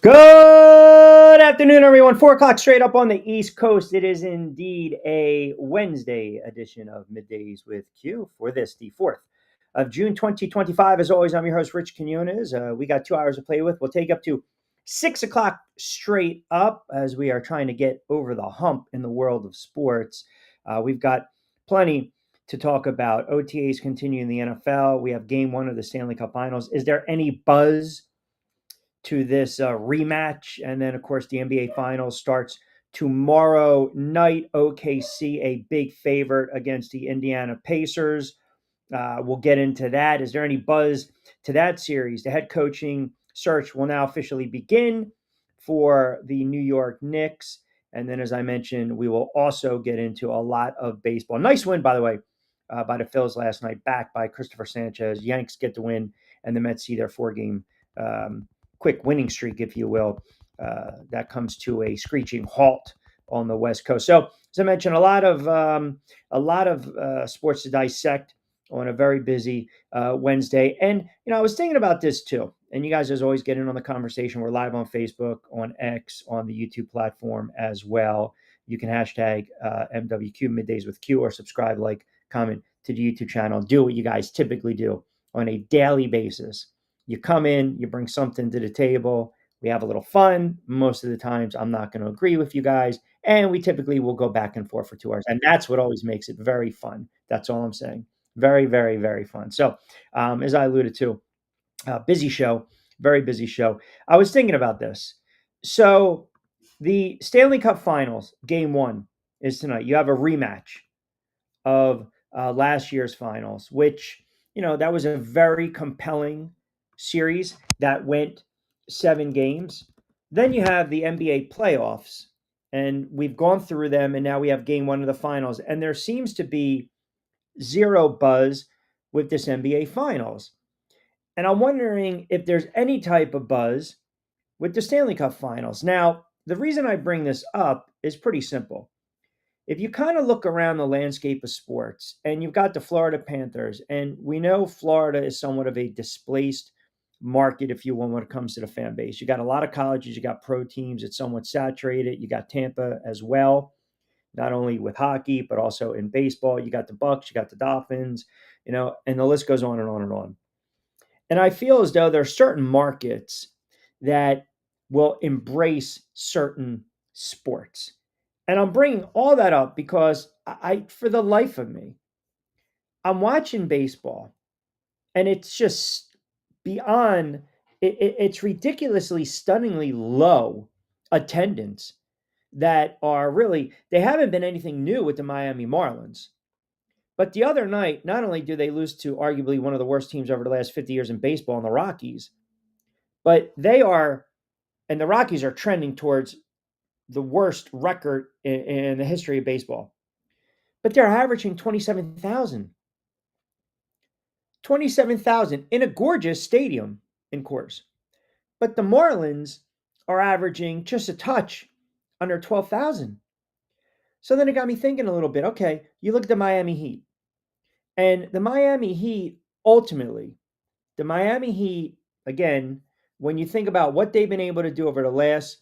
Good afternoon, everyone. 4 o'clock straight up on the East Coast. It is indeed a Wednesday edition of Middays with Q for this, the 4th of June, 2025. As always, I'm your host, Rich Quinones. We got 2 hours to play with. We'll take up to 6 o'clock straight up as we are trying to get over the hump in the world of sports. We've got plenty to talk about. OTAs continue in the NFL. We have game one of the Stanley Cup Finals. Is there any buzz to this rematch? And then, of course, the NBA Finals starts tomorrow night. OKC, a big favorite against the Indiana Pacers. We'll get into that. Is there any buzz to that series? The head coaching search will now officially begin for the New York Knicks. And then, as I mentioned, we will also get into a lot of baseball. Nice win, by the way, by the Phils last night, backed by Christopher Sanchez. Yanks get the win, and the Mets see their 4-game quick winning streak, if you will, that comes to a screeching halt on the West Coast. So, as I mentioned, a lot of sports to dissect on a very busy Wednesday. And I was thinking about this too. And you guys, as always, get in on the conversation. We're live on Facebook, on X, on the YouTube platform as well. You can hashtag MWQ Middays with Q, or subscribe, like, comment to the YouTube channel. Do what you guys typically do on a daily basis. You come in, you bring something to the table. We have a little fun. Most of the times, I'm not going to agree with you guys. And we typically will go back and forth for 2 hours. And that's what always makes it very fun. That's all I'm saying. Very, very, very fun. So, as I alluded to, busy show, very busy show. I was thinking about this. So, the Stanley Cup Finals, game one, is tonight. You have a rematch of last year's finals, which, that was a very compelling series that went 7 games. Then you have the NBA playoffs, and we've gone through them, and now we have game one of the finals. And there seems to be zero buzz with this NBA finals. And I'm wondering if there's any type of buzz with the Stanley Cup Finals. Now, the reason I bring this up is pretty simple. If you kind of look around the landscape of sports, and you've got the Florida Panthers, and we know Florida is somewhat of a displaced market, if you will, when it comes to the fan base. You got a lot of colleges, you got pro teams, it's somewhat saturated. You got Tampa as well, not only with hockey, but also in baseball. You got the Bucks, you got the Dolphins, and the list goes on and on and on. And I feel as though there are certain markets that will embrace certain sports. And I'm bringing all that up because for the life of me, I'm watching baseball, and it's just beyond, it's ridiculously, stunningly low attendance that are really, they haven't been anything new with the Miami Marlins. But the other night, not only do they lose to arguably one of the worst teams over the last 50 years in baseball in the Rockies, but and the Rockies are trending towards the worst record in the history of baseball. But they're averaging 27,000. 27,000 in a gorgeous stadium, in course. But the Marlins are averaging just a touch under 12,000. So then it got me thinking a little bit. Okay, you look at the Miami Heat. And the Miami Heat, ultimately, again, when you think about what they've been able to do over the last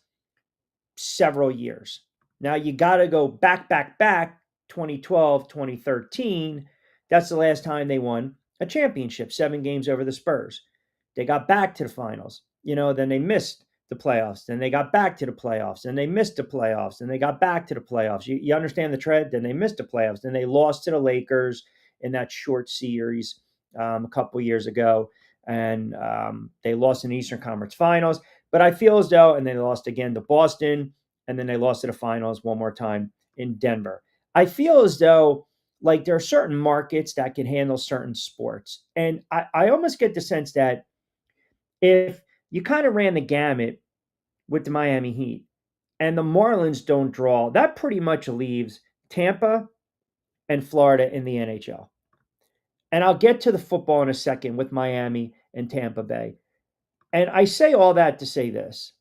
several years. Now, you got to go back, 2012, 2013. That's the last time they won a championship, 7 games over the Spurs. They got back to the finals. Then they missed the playoffs. Then they got back to the playoffs. Then they missed the playoffs. Then they got back to the playoffs. You understand the trend? Then they missed the playoffs. Then they lost to the Lakers in that short series a couple years ago. And they lost in the Eastern Conference Finals. But I feel as though, and then they lost again to Boston, and then they lost to the finals one more time in Denver. I feel as though, like, there are certain markets that can handle certain sports. And I almost get the sense that if you kind of ran the gamut with the Miami Heat and the Marlins don't draw, that pretty much leaves Tampa and Florida in the NHL. And I'll get to the football in a second with Miami and Tampa Bay. And I say all that to say this.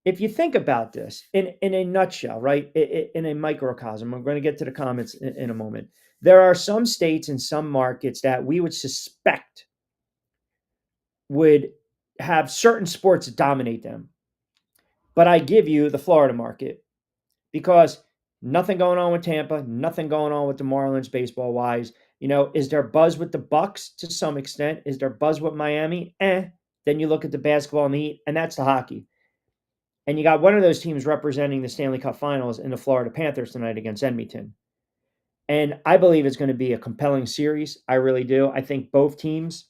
If you think about this in a nutshell, right, in a microcosm, I'm going to get to the comments in a moment. There are some states and some markets that we would suspect would have certain sports dominate them. But I give you the Florida market because nothing going on with Tampa, nothing going on with the Marlins baseball wise. Is there buzz with the Bucks to some extent? Is there buzz with Miami? Then you look at the basketball and the Heat, and that's the hockey. And you got one of those teams representing the Stanley Cup Finals in the Florida Panthers tonight against Edmonton. And I believe it's going to be a compelling series. I really do. I think both teams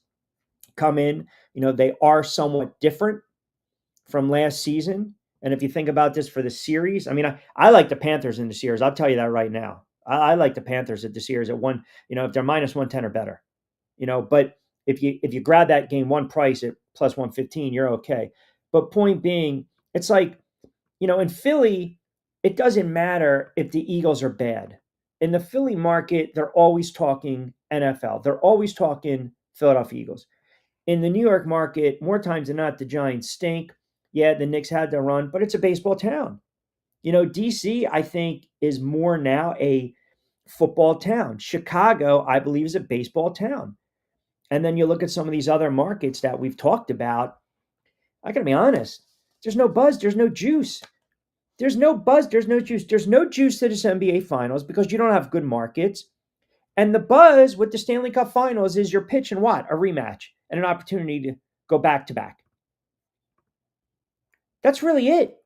come in. They are somewhat different from last season. And if you think about this for the series, I like the Panthers in the series. I'll tell you that right now. I like the Panthers at the series at one, if they're minus 110 or better. But if you grab that game one price at plus 115, you're okay. But point being, it's like, in Philly, it doesn't matter if the Eagles are bad. In the Philly market, they're always talking NFL. They're always talking Philadelphia Eagles. In the New York market, more times than not, the Giants stink. Yeah, the Knicks had their run, but it's a baseball town. DC, I think, is more now a football town. Chicago, I believe, is a baseball town. And then you look at some of these other markets that we've talked about. I got to be honest. There's no buzz. There's no juice. There's no buzz. There's no juice. There's no juice to this NBA Finals because you don't have good markets. And the buzz with the Stanley Cup Finals is you're pitching what? A rematch and an opportunity to go back to back. That's really it.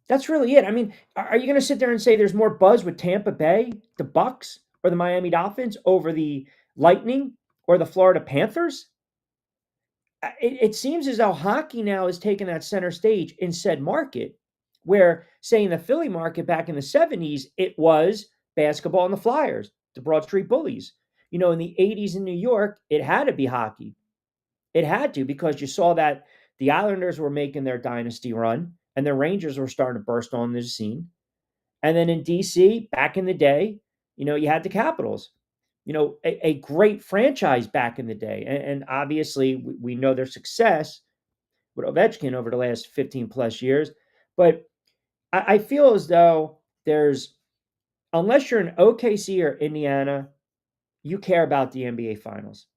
That's really it. Are you going to sit there and say there's more buzz with Tampa Bay, the Bucks, or the Miami Dolphins over the Lightning or the Florida Panthers? It seems as though hockey now is taking that center stage in said market, where, say, in the Philly market back in the 70s, it was basketball and the Flyers, the Broad Street Bullies. In the 80s in New York, it had to be hockey. It had to, because you saw that the Islanders were making their dynasty run and the Rangers were starting to burst on the scene. And then in DC, back in the day, you had the Capitals, a great franchise back in the day. And obviously, we know their success with Ovechkin over the last 15 plus years. But I feel as though unless you're in OKC or Indiana, you care about the NBA Finals.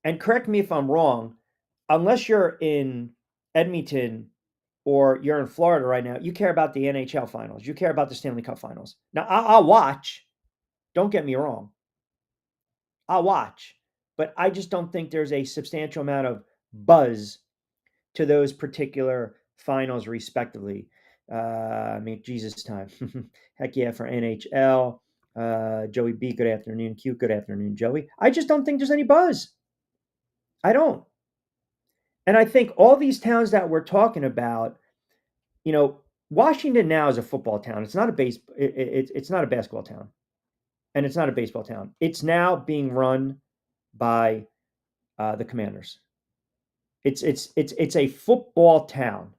And correct me if I'm wrong, unless you're in Edmonton or you're in Florida right now, you care about the NHL Finals. You care about the Stanley Cup Finals. Now, I'll watch. Don't get me wrong. I'll watch. But I just don't think there's a substantial amount of buzz to those particular finals, respectively. Jesus time. Heck yeah, for NHL. Joey B, good afternoon. Q, good afternoon, Joey. I just don't think there's any buzz. I don't. And I think all these towns that we're talking about, Washington now is a football town. It's not it's not a basketball town, and it's not a baseball town. It's now being run by the Commanders. It's a football town.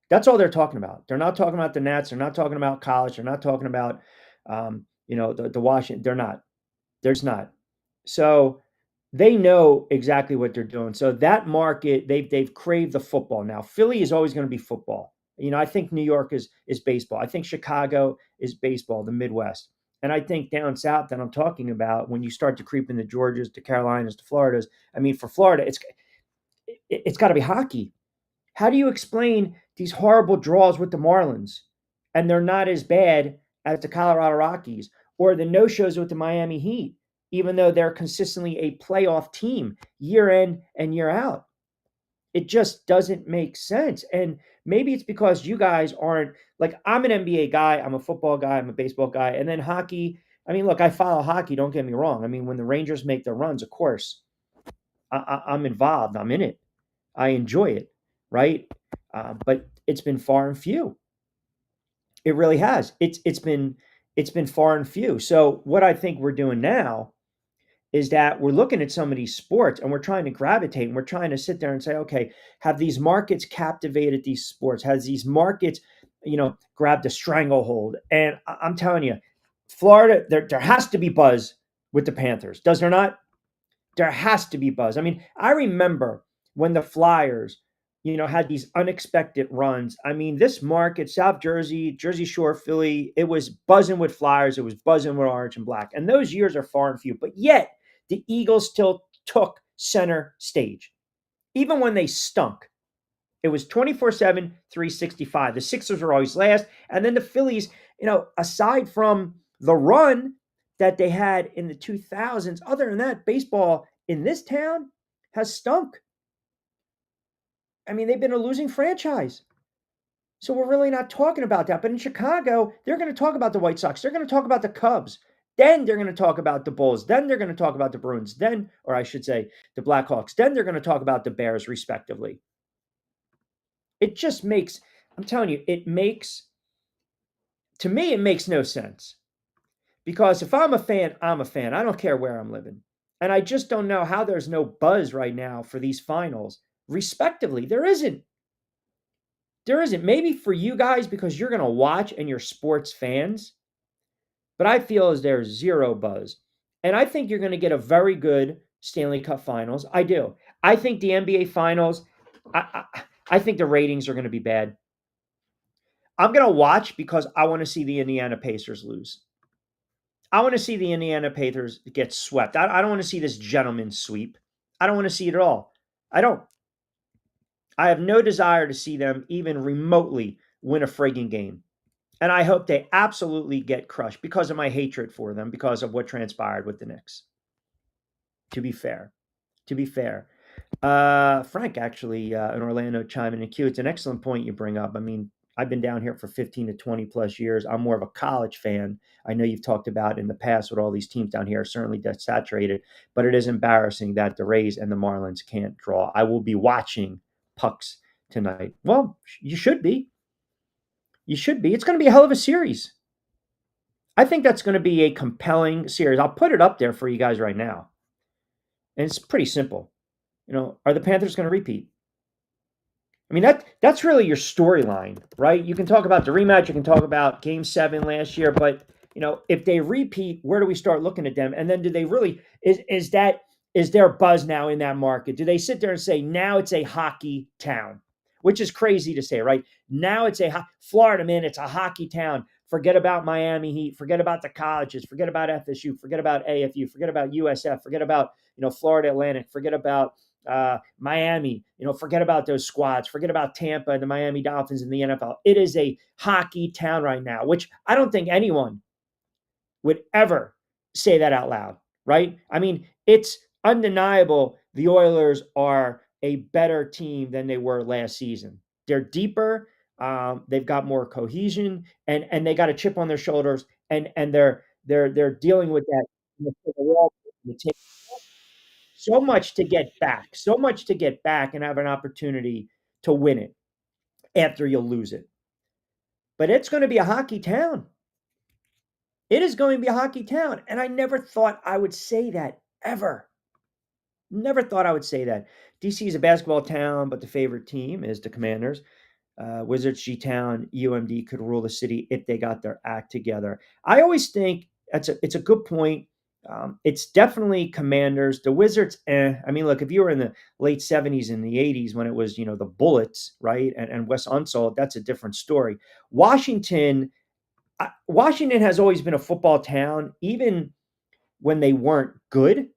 That's all they're talking about. They're not talking about the Nats. They're not talking about college. They're not talking about the Washington. They're not. There's not. So they know exactly what they're doing. So that market, they've craved the football. Now, Philly is always going to be football. I think New York is baseball. I think Chicago is baseball, the Midwest. And I think down south that I'm talking about, when you start to creep in the Georgias, the Carolinas, the Floridas, for Florida, it's got to be hockey. How do you explain these horrible draws with the Marlins? And they're not as bad as the Colorado Rockies or the no-shows with the Miami Heat, even though they're consistently a playoff team year in and year out. It just doesn't make sense. And maybe it's because you guys aren't, like, I'm an NBA guy, I'm a football guy, I'm a baseball guy, and then hockey. Look, I follow hockey, don't get me wrong. When the Rangers make their runs, of course, I'm involved, I'm in it. I enjoy it, right? But it's been far and few. It really has. It's been far and few. So what I think we're doing now is that we're looking at some of these sports and we're trying to gravitate and we're trying to sit there and say, okay, have these markets captivated these sports? Has these markets, grabbed a stranglehold? And I'm telling you, Florida, there has to be buzz with the Panthers. Does there not? There has to be buzz. I remember when the Flyers, had these unexpected runs. This market, South Jersey, Jersey Shore, Philly, it was buzzing with Flyers. It was buzzing with orange and black. And those years are far and few. But yet, the Eagles still took center stage. Even when they stunk, It was 24/7, 365. The Sixers were always last. And then the Phillies, aside from the run that they had in the 2000s, other than that, baseball in this town has stunk. I mean, they've been a losing franchise. So we're really not talking about that. But in Chicago, they're going to talk about the White Sox. They're going to talk about the Cubs. Then they're going to talk about the Bulls. Then they're going to talk about the Bruins. Then, or I should say, the Blackhawks. Then they're going to talk about the Bears, respectively. It just makes, I'm telling you, to me, it makes no sense. Because if I'm a fan, I'm a fan. I don't care where I'm living. And I just don't know how there's no buzz right now for these finals, respectively. There isn't. There isn't. Maybe for you guys because you're going to watch and you're sports fans. But I feel as there's zero buzz. And I think you're going to get a very good Stanley Cup Finals. I do. I think the NBA Finals, I think the ratings are going to be bad. I'm going to watch because I want to see the Indiana Pacers lose. I want to see the Indiana Pacers get swept. I don't want to see this gentleman's sweep. I don't want to see it at all. I don't. I have no desire to see them even remotely win a frigging game. And I hope they absolutely get crushed because of my hatred for them, because of what transpired with the Knicks. To be fair. Frank actually in Orlando chiming in Q. It's an excellent point you bring up. I mean, I've been down here for 15 to 20 plus years. I'm more of a college fan. I know you've talked about in the past with all these teams down here are certainly saturated, but it is embarrassing that the Rays and the Marlins can't draw. I will be watching pucks tonight. Well, you should be. You should be. It's going to be a hell of a series. I think that's going to be a compelling series. I'll put it up there for you guys right now. And it's pretty simple. Are the Panthers going to repeat? I mean, that's really your storyline, right? You can talk about the rematch. You can talk about Game 7 last year. But, if they repeat, where do we start looking at them? And then do they really – is there buzz now in that market? Do they sit there and say, now it's a hockey town? Which is crazy to say, right? Now it's Florida, man, it's a hockey town. Forget about Miami Heat. Forget about the colleges. Forget about FSU. Forget about AFU. Forget about USF. Forget about, Florida Atlantic. Forget about Miami. Forget about those squads. Forget about Tampa and the Miami Dolphins in the NFL. It is a hockey town right now, which I don't think anyone would ever say that out loud, right? I mean, it's undeniable the Oilers are a better team than they were last season. They're deeper. They've got more cohesion, and they got a chip on their shoulders, and they're dealing with that. So much to get back, and have an opportunity to win it after you'll lose it. But it's going to be a hockey town. It is going to be a hockey town, and I never thought I would say that ever. Never thought I would say that. DC is a basketball town, but the favorite team is the Commanders. Wizards, G-Town, UMD could rule the city if they got their act together. I always think it's a good point. It's definitely Commanders. The Wizards, I mean, look, if you were in the late 70s and the 80s when it was, the Bullets, right, and Wes Unseld, that's a different story. Washington has always been a football town, even when they weren't good,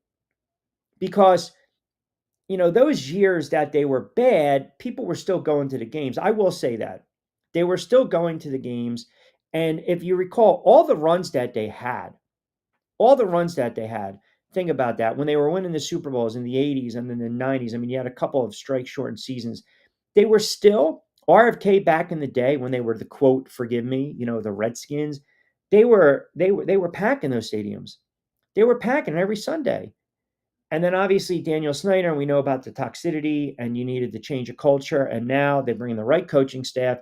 because those years that they were bad, people were still going to the games. I will say that. They were still going to the games. And if you recall, all the runs that they had, think about that. When they were winning the Super Bowls in the 80s and then the 90s, I mean, you had a couple of strike-shortened seasons. They were still, RFK back in the day when they were the, quote, forgive me, the Redskins, they were packing those stadiums. They were packing every Sunday. And then obviously Daniel Snyder, and we know about the toxicity, and you needed to change a culture. And now they bring in the right coaching staff.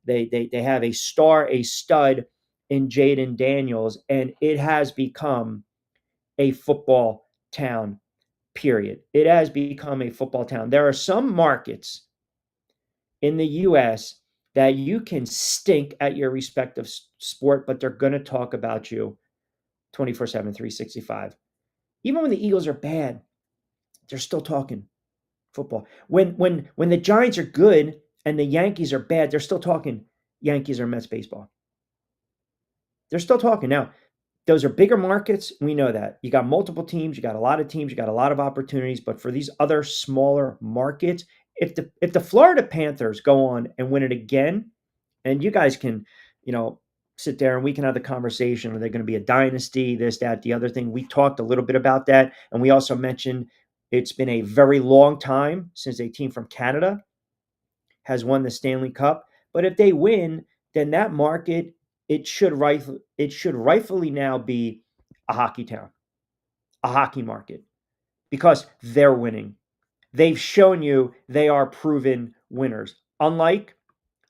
They have a stud in Jaden Daniels, and it has become a football town, period. It has become a football town. There are some markets in the U.S. that you can stink at your respective sport, but they're going to talk about you 24/7, 365. Even when the Eagles are bad, they're still talking football. When the Giants are good and the Yankees are bad, they're still talking Yankees or Mets baseball. They're still talking. Now, those are bigger markets. We know that. You got multiple teams. You got a lot of teams. You got a lot of opportunities. But for these other smaller markets, if the Florida Panthers go on and win it again, and you guys can, you know, sit there and we can have the conversation. Are they going to be a dynasty? This, that, the other thing. We talked a little bit about that, and we also mentioned it's been a very long time since a team from Canada has won the Stanley Cup. But if they win, then that market it should rightfully now be a hockey town, a hockey market, because they're winning. They've shown you they are proven winners, unlike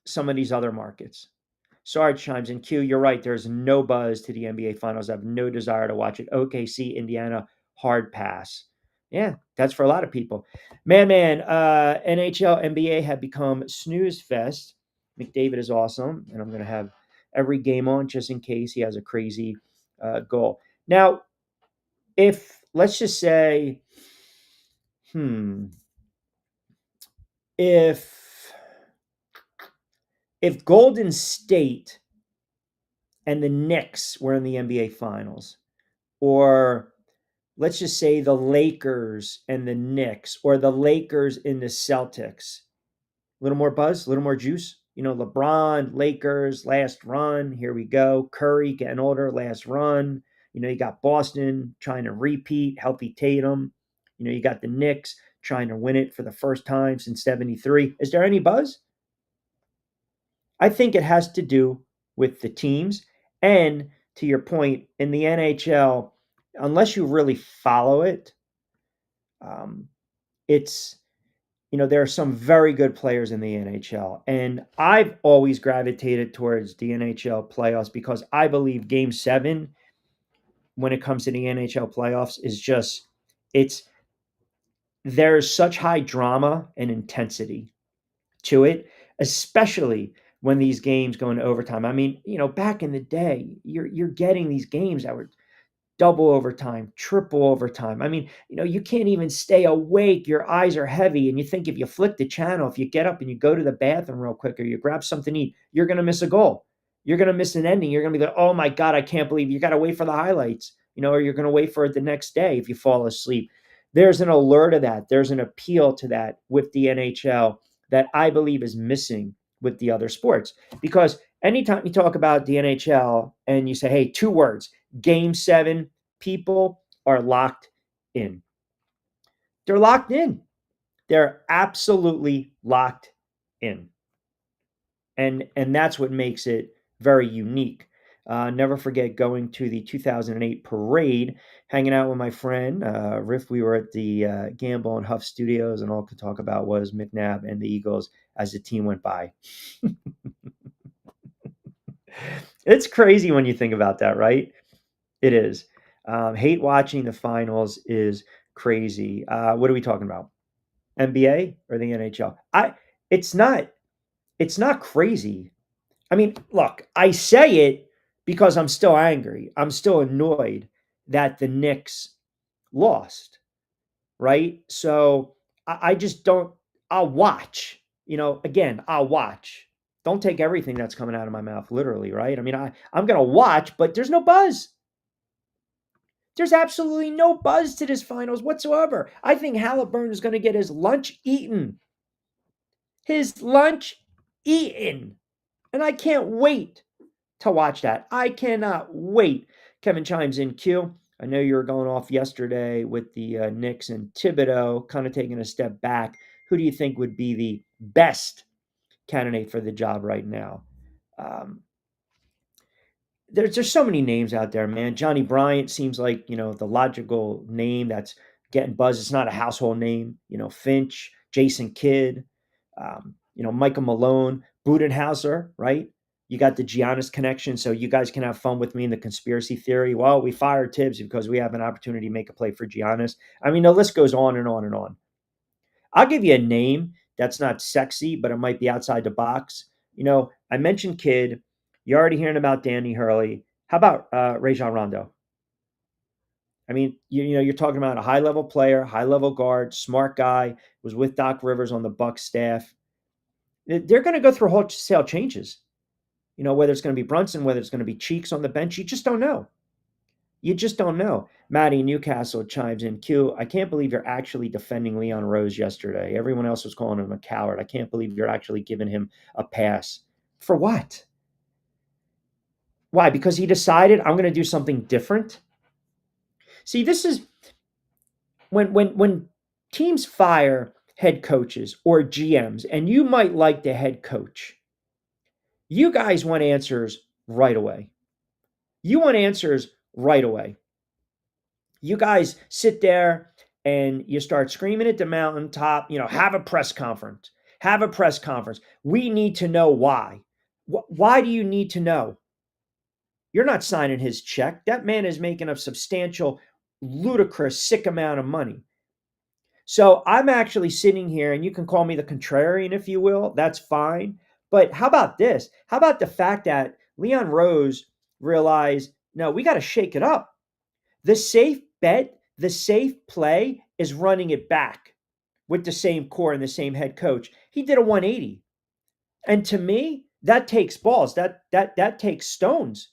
some of these other markets. Sorry, chimes in. Q, you're right. There's no buzz to the NBA Finals. I have no desire to watch it. OKC, Indiana, hard pass. Yeah, that's for a lot of people. NHL, NBA have become snooze fest. McDavid is awesome, and I'm going to have every game on just in case he has a crazy goal. Now, if let's just say, hmm, if if Golden State and the Knicks were in the NBA Finals, or let's just say the Lakers and the Knicks, or the Lakers and the Celtics. A little more buzz, a little more juice. You know, LeBron, Lakers, last run. Here we go. Curry getting older, last run. You know, you got Boston trying to repeat, healthy Tatum. You know, you got the Knicks trying to win it for the first time since 73. Is there any buzz? I think it has to do with the teams. And to your point, in the NHL, unless you really follow it, um, it's, you know, there are some very good players in the NHL. And I've always gravitated towards the NHL playoffs because I believe game seven, when it comes to the NHL playoffs, is just, it's, there's such high drama and intensity to it, especially when these games go into overtime. I mean, you know, back in the day, you're getting these games that were double overtime, triple overtime. I mean, you know, you can't even stay awake. Your eyes are heavy. And you think if you flick the channel, if you get up and you go to the bathroom real quick or you grab something to eat, you're going to miss a goal. You're going to miss an ending. You're going to be like, oh my God, I can't believe you got to wait for the highlights, you know, or you're going to wait for it the next day if you fall asleep. There's an allure to that. There's an appeal to that with the NHL that I believe is missing with the other sports. Because anytime you talk about the NHL and you say, hey, two words, game seven, people are locked in. They're locked in. They're absolutely locked in. And that's what makes it very unique. Never forget going to the 2008 parade, hanging out with my friend Riff. We were at the Gamble and Huff Studios, and all I could talk about was McNabb and the Eagles as the team went by. It's crazy when you think about that, right? It is. Hate watching the finals is crazy. What are we talking about? NBA or the NHL? It's not it's not crazy. I mean, look, I say it because I'm still angry. I'm still annoyed that the Knicks lost, right? So I just don't, I'll watch, you know, again, I'll watch. Don't take everything that's coming out of my mouth literally, right? I mean, I'm going to watch, but there's no buzz. There's absolutely no buzz to this finals whatsoever. I think Halliburton is going to get his lunch eaten. His lunch eaten. And I can't wait to watch that. I cannot wait. Kevin chimes in, Q. I know you were going off yesterday with the Knicks and Thibodeau, kind of taking a step back. Who do you think would be the best candidate for the job right now? Um, there's so many names out there, man. Johnny Bryant seems like, you know, the logical name that's getting buzz. It's not a household name. You know, Finch, Jason Kidd, you know, Michael Malone, Budenhauser, right? You got the Giannis connection, so you guys can have fun with me in the conspiracy theory. Well, we fired Tibbs because we have an opportunity to make a play for Giannis. I mean, the list goes on and on and on. I'll give you a name that's not sexy, but it might be outside the box. You know, I mentioned Kidd. You're already hearing about Danny Hurley. How about Rajon Rondo? I mean, you know, you're talking about a high level player, high level guard, smart guy, was with Doc Rivers on the Bucks staff. They're going to go through wholesale changes. You know, whether it's going to be Brunson, whether it's going to be Cheeks on the bench, you just don't know. You just don't know. Maddie Newcastle chimes in. Q, I can't believe you're actually defending Leon Rose yesterday. Everyone else was calling him a coward. I can't believe you're actually giving him a pass. For what? Why? Because he decided I'm going to do something different? See, this is when teams fire head coaches or GMs, and you might like the head coach, you guys want answers right away. You want answers right away. You guys sit there and you start screaming at the mountaintop, have a press conference. Have a press conference. We need to know why. Why do you need to know? You're not signing his check. That man is making a substantial, ludicrous, sick amount of money. So I'm actually sitting here, and you can call me the contrarian if you will. That's fine. But how about this? How about the fact that Leon Rose realized, no, we got to shake it up. The safe bet, the safe play is running it back with the same core and the same head coach. He did a 180. And to me, that takes balls. That takes stones.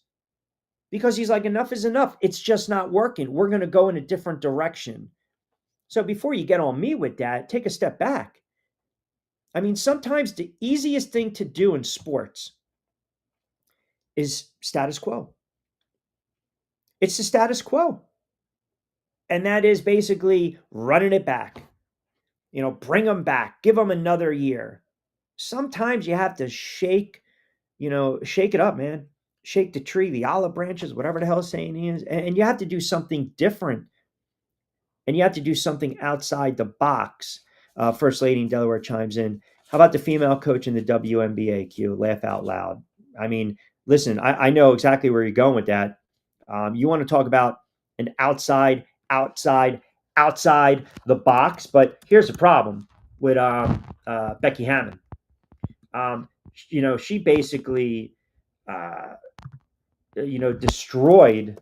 Because he's like, enough is enough. It's just not working. We're going to go in a different direction. So before you get on me with that, take a step back. I mean, sometimes the easiest thing to do in sports is status quo. It's the status quo. And that is basically running it back. Bring them back. Give them another year. Sometimes you have to shake it up, man. Shake the tree, the olive branches, whatever the hell saying is. And you have to do something different. And you have to do something outside the box. First Lady in Delaware chimes in. How about the female coach in the WNBA, Q? Laugh out loud. I mean, listen, I know exactly where you're going with that. You want to talk about an outside the box, but here's the problem with Becky Hammon. She basically, destroyed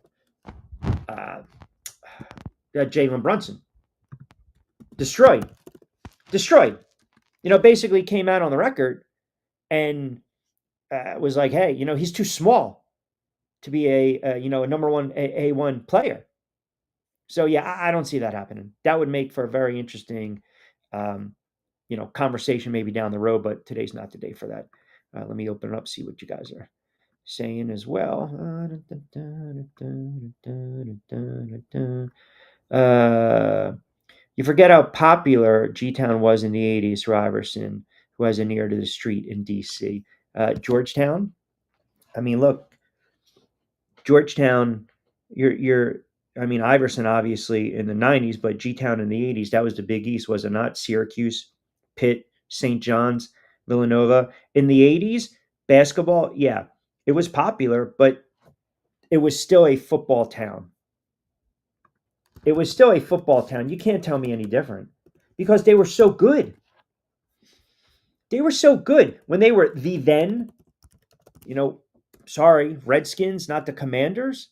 Jalen Brunson. Destroyed. Basically came out on the record and was like, hey, he's too small to be a number one A1 player. So yeah, I don't see that happening. That would make for a very interesting, conversation maybe down the road, but today's not the day for that. Let me open it up, see what you guys are saying as well. You forget how popular G-Town was in the 80s, Riverson, who has an ear to the street in D.C. Georgetown? I mean, look, Georgetown, Iverson obviously in the 90s, but G-Town in the 80s, that was the Big East, was it not? Syracuse, Pitt, St. John's, Villanova. In the 80s, basketball, yeah, it was popular, but it was still a football town. It was still a football town. You can't tell me any different because they were so good. They were so good when they were the then, Redskins, not the Commanders.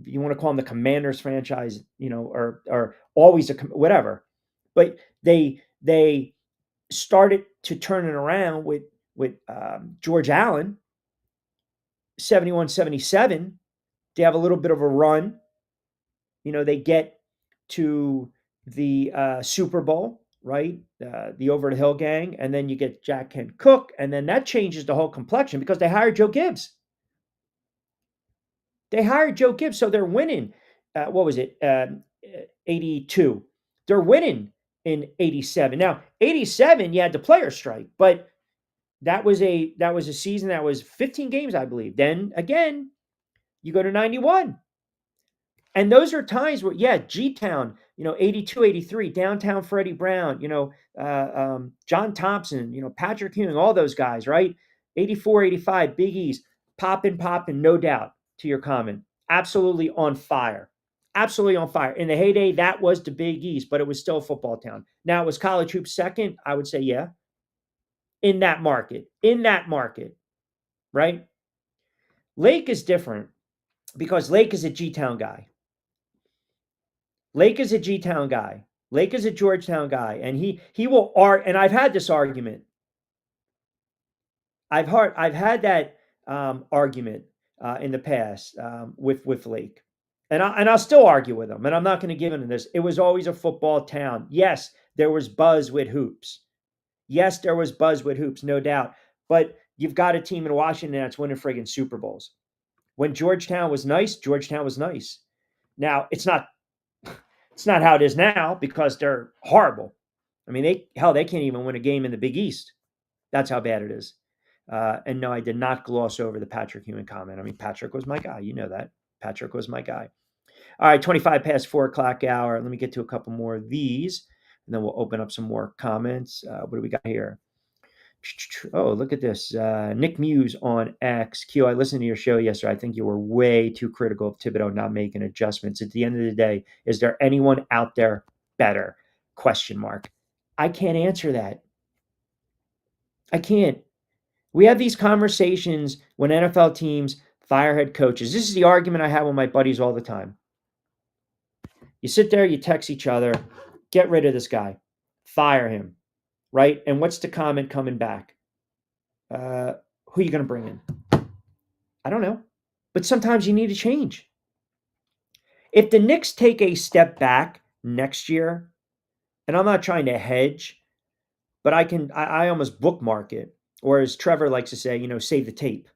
You want to call them the Commanders franchise, or always whatever. But they started to turn it around with George Allen, 71-77. They have a little bit of a run. They get to the Super Bowl, right? The Over the Hill gang, and then you get Jack Kent Cook, and then that changes the whole complexion because they hired Joe Gibbs. So they're winning. What was it? 82. They're winning in 87. Now, 87, you had the player strike, but that was a season that was 15 games, I believe. Then again, you go to 91. And those are times where, yeah, G-Town, 82, 83, downtown Freddie Brown, John Thompson, Patrick Ewing, all those guys, right? 84, 85, Big East, popping, no doubt, to your comment. Absolutely on fire. Absolutely on fire. In the heyday, that was the Big East, but it was still a football town. Now, it was college hoops second? I would say, yeah. In that market, right? Lake is different because Lake is a G-Town guy. Lake is a G-Town guy. Lake is a Georgetown guy, and he will and I've had this argument. I've had that argument in the past with Lake. And I'll still argue with them, and I'm not going to give in to this. It was always a football town. Yes, there was buzz with hoops. Yes, there was buzz with hoops, no doubt. But you've got a team in Washington that's winning friggin' Super Bowls. When Georgetown was nice, Georgetown was nice. Now it's not how it is now because they're horrible. I mean, they can't even win a game in the Big East. That's how bad it is. And no, I did not gloss over the Patrick Ewing comment. I mean, Patrick was my guy. You know that. Patrick was my guy. All right, 25 past 4 o'clock hour. Let me get to a couple more of these, and then we'll open up some more comments. What do we got here? Oh, look at this. Nick Muse on X. Q, I listened to your show yesterday. I think you were way too critical of Thibodeau not making adjustments. At the end of the day, is there anyone out there better? Question mark. I can't answer that. I can't. We have these conversations when NFL teams fire head coaches. This is the argument I have with my buddies all the time. You sit there, you text each other, get rid of this guy, fire him, right? And what's the comment coming back? Who are you going to bring in? I don't know. But sometimes you need to change. If the Knicks take a step back next year, and I'm not trying to hedge, but I almost bookmark it. Or as Trevor likes to say, save the tape.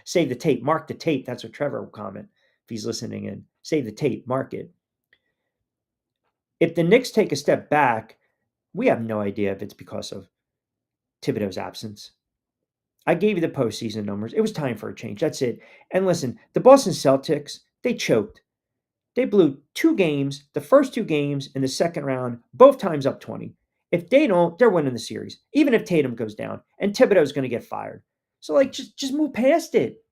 Save the tape, mark the tape. That's what Trevor will comment if he's listening in. Save the tape, mark it. If the Knicks take a step back, we have no idea if it's because of Thibodeau's absence. I gave you the postseason numbers. It was time for a change. That's it. And listen, the Boston Celtics, they choked. They blew 2 games, the first 2 games in the second round, both times up 20. If they don't, they're winning the series, even if Tatum goes down. And Thibodeau's going to get fired. So, just move past it.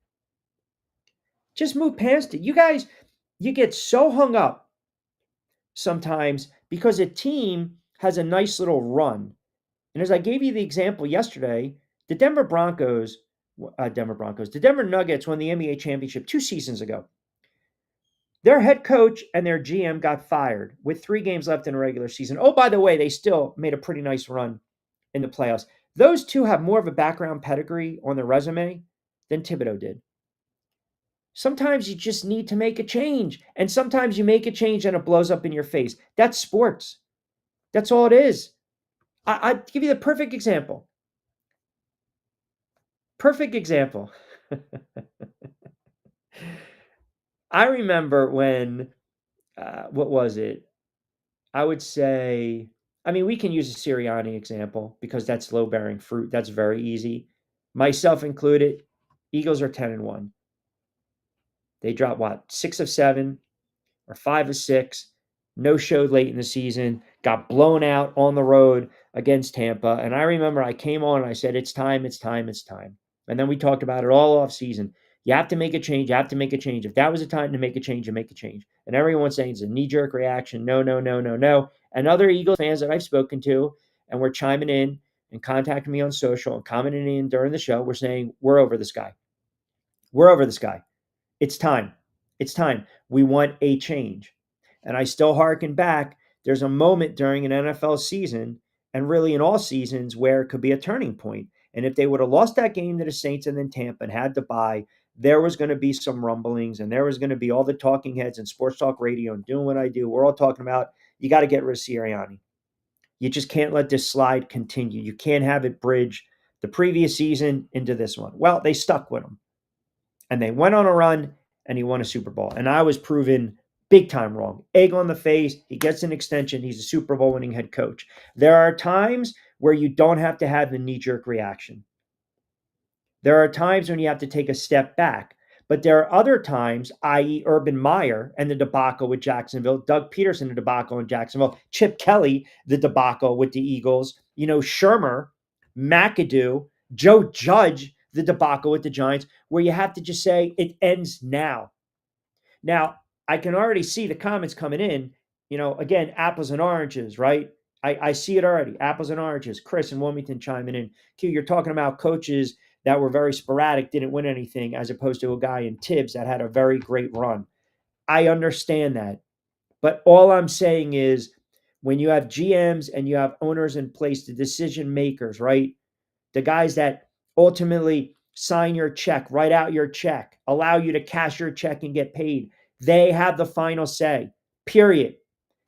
Just move past it. You guys, you get so hung up sometimes because a team has a nice little run. And as I gave you the example yesterday, the Denver Nuggets won the NBA championship 2 seasons ago. Their head coach and their GM got fired with 3 games left in the regular season. Oh, by the way, they still made a pretty nice run in the playoffs. Those two have more of a background pedigree on their resume than Thibodeau did. Sometimes you just need to make a change. And sometimes you make a change and it blows up in your face. That's sports. That's all it is. I'll give you the perfect example. Perfect example. I remember when, what was it? I would say, we can use a Sirianni example because that's low-bearing fruit. That's very easy. Myself included, Eagles are 10-1. They dropped, 6 of 7 or 5 of 6. No showed late in the season. Got blown out on the road against Tampa. And I remember I came on and I said, it's time, it's time, it's time. And then we talked about it all off season. You have to make a change. You have to make a change. If that was a time to make a change, you make a change. And everyone's saying it's a knee-jerk reaction. No, no, no, no, no. And other Eagles fans that I've spoken to and were chiming in and contacting me on social and commenting in during the show were saying, we're over this guy. We're over this guy. It's time. It's time. We want a change. And I still hearken back. There's a moment during an NFL season and really in all seasons where it could be a turning point. And if they would have lost that game to the Saints and then Tampa and had to bye, there was going to be some rumblings and there was going to be all the talking heads and sports talk radio and doing what I do. We're all talking about you got to get rid of Sirianni. You just can't let this slide continue. You can't have it bridge the previous season into this one. Well, they stuck with him. And they went on a run and he won a Super Bowl. And I was proven big time wrong. Egg on the face. He gets an extension. He's a Super Bowl winning head coach. There are times where you don't have to have the knee-jerk reaction. There are times when you have to take a step back. But there are other times, i.e. Urban Meyer and the debacle with Jacksonville, Doug Peterson, the debacle in Jacksonville, Chip Kelly, the debacle with the Eagles, Shermer, McAdoo, Joe Judge, the debacle with the Giants, where you have to just say it ends now. Now, I can already see the comments coming in, again, apples and oranges, right? I see it already, apples and oranges. Chris and Wilmington chiming in. Q, you're talking about coaches that were very sporadic, didn't win anything, as opposed to a guy in Tibbs that had a very great run. I understand that. But all I'm saying is when you have GMs and you have owners in place, the decision makers, right? The guys that ultimately sign your check, write out your check, allow you to cash your check and get paid. They have the final say, period.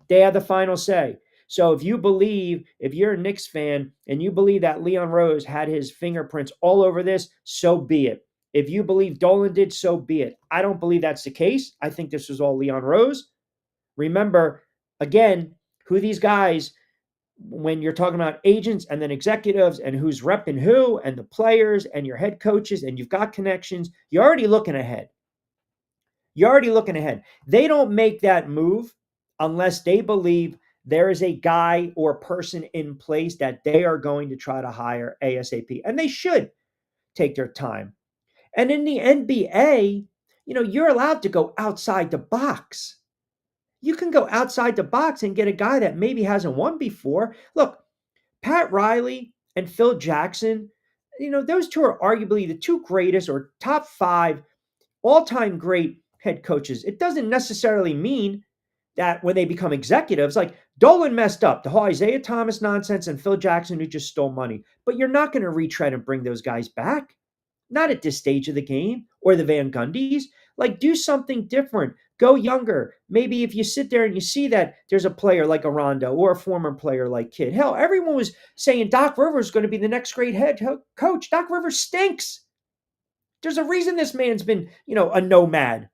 They have the final say. So if you're a Knicks fan and you believe that Leon Rose had his fingerprints all over this, so be it. If you believe Dolan did, so be it. I don't believe that's the case. I think this was all Leon Rose. Remember, again, who these guys, when you're talking about agents and then executives and who's repping who and the players and your head coaches and you've got connections, you're already looking ahead. You're already looking ahead. They don't make that move unless they believe there is a guy or person in place that they are going to try to hire ASAP. And they should take their time. And in the NBA, you're allowed to go outside the box. You can go outside the box and get a guy that maybe hasn't won before. Look, Pat Riley and Phil Jackson, those two are arguably the two greatest or top 5 all-time great head coaches. It doesn't necessarily mean that when they become executives, like Dolan messed up, the whole Isaiah Thomas nonsense and Phil Jackson who just stole money. But you're not going to retread and bring those guys back. Not at this stage of the game or the Van Gundys. Like, do something different. Go younger. Maybe if you sit there and you see that there's a player like a Rondo or a former player like Kidd. Hell, everyone was saying Doc Rivers is going to be the next great head coach. Doc Rivers stinks. There's a reason this man's been, a nomad,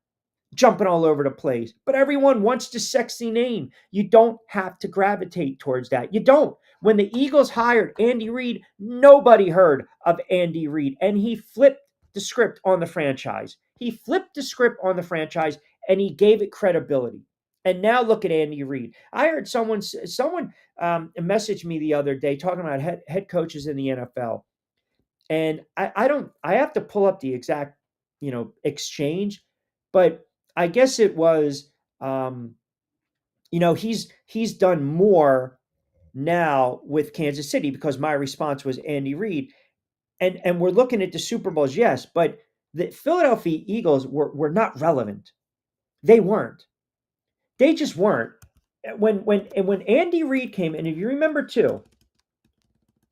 jumping all over the place. But everyone wants the sexy name. You don't have to gravitate towards that. You don't. When the Eagles hired Andy Reid, nobody heard of Andy Reid, and he flipped the script on the franchise. He flipped the script on the franchise, and he gave it credibility. And now look at Andy Reid. I heard someone message me the other day talking about head coaches in the NFL. And I have to pull up the exact, exchange, but I guess it was, he's done more now with Kansas City because my response was Andy Reid. And we're looking at the Super Bowls, yes, but the Philadelphia Eagles were not relevant. They weren't. They just weren't. When Andy Reid came, and if you remember too,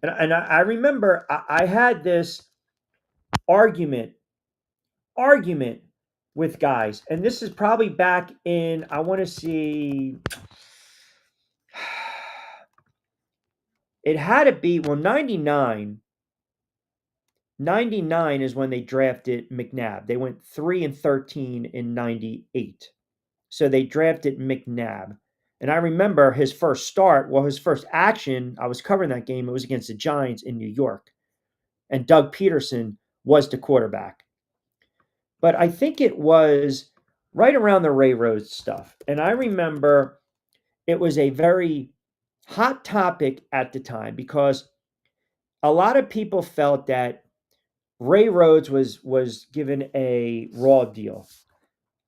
and I remember I had this argument with guys, and this is probably back in, I want to see, it had to be, 99 is when they drafted McNabb. They went 3-13 in 98. So they drafted McNabb. And I remember his first action, I was covering that game, it was against the Giants in New York. And Doug Peterson was the quarterback. But I think it was right around the Ray Rhodes stuff. And I remember it was a very hot topic at the time because a lot of people felt that Ray Rhodes was given a raw deal.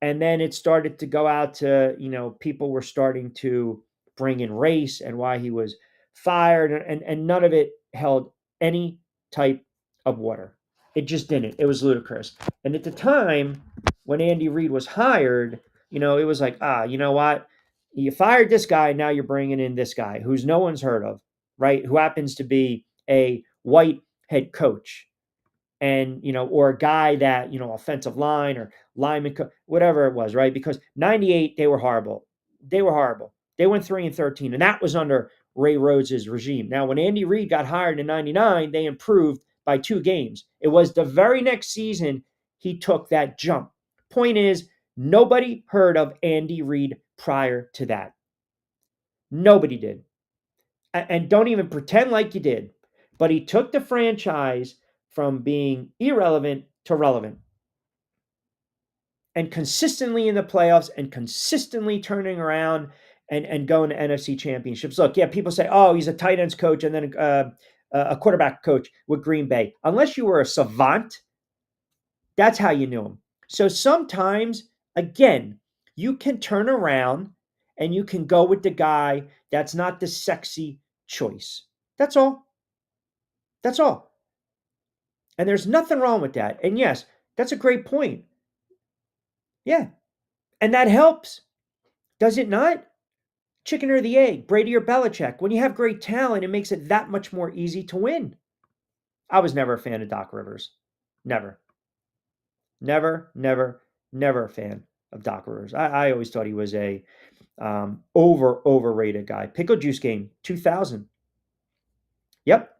And then it started to go out to, people were starting to bring in race and why he was fired. And none of it held any type of water. It just didn't. It was ludicrous. And at the time when Andy Reid was hired, it was like, you know what? You fired this guy. Now you're bringing in this guy who's no one's heard of, right? Who happens to be a white head coach. And, or a guy that, offensive line or lineman, whatever it was, right? Because 98, they were horrible. They went 3-13, and that was under Ray Rhodes' regime. Now, when Andy Reid got hired in 99, they improved by 2 games. It was the very next season he took that jump. Point is, nobody heard of Andy Reid prior to that. Nobody did. And don't even pretend like you did. But he took the franchise from being irrelevant to relevant. And consistently in the playoffs and consistently turning around and going to NFC championships. Look, yeah, people say, oh, he's a tight ends coach and then a quarterback coach with Green Bay. Unless you were a savant, that's how you knew him. So sometimes, again, you can turn around and you can go with the guy that's not the sexy choice. That's all. That's all. And there's nothing wrong with that. And yes, that's a great point. Yeah. And that helps. Does it not? Chicken or the egg, Brady or Belichick. When you have great talent, it makes it that much more easy to win. I was never a fan of Doc Rivers. Never, never, never, never a fan of Doc Rivers. I always thought he was a overrated guy. Pickle Juice game, 2000. Yep.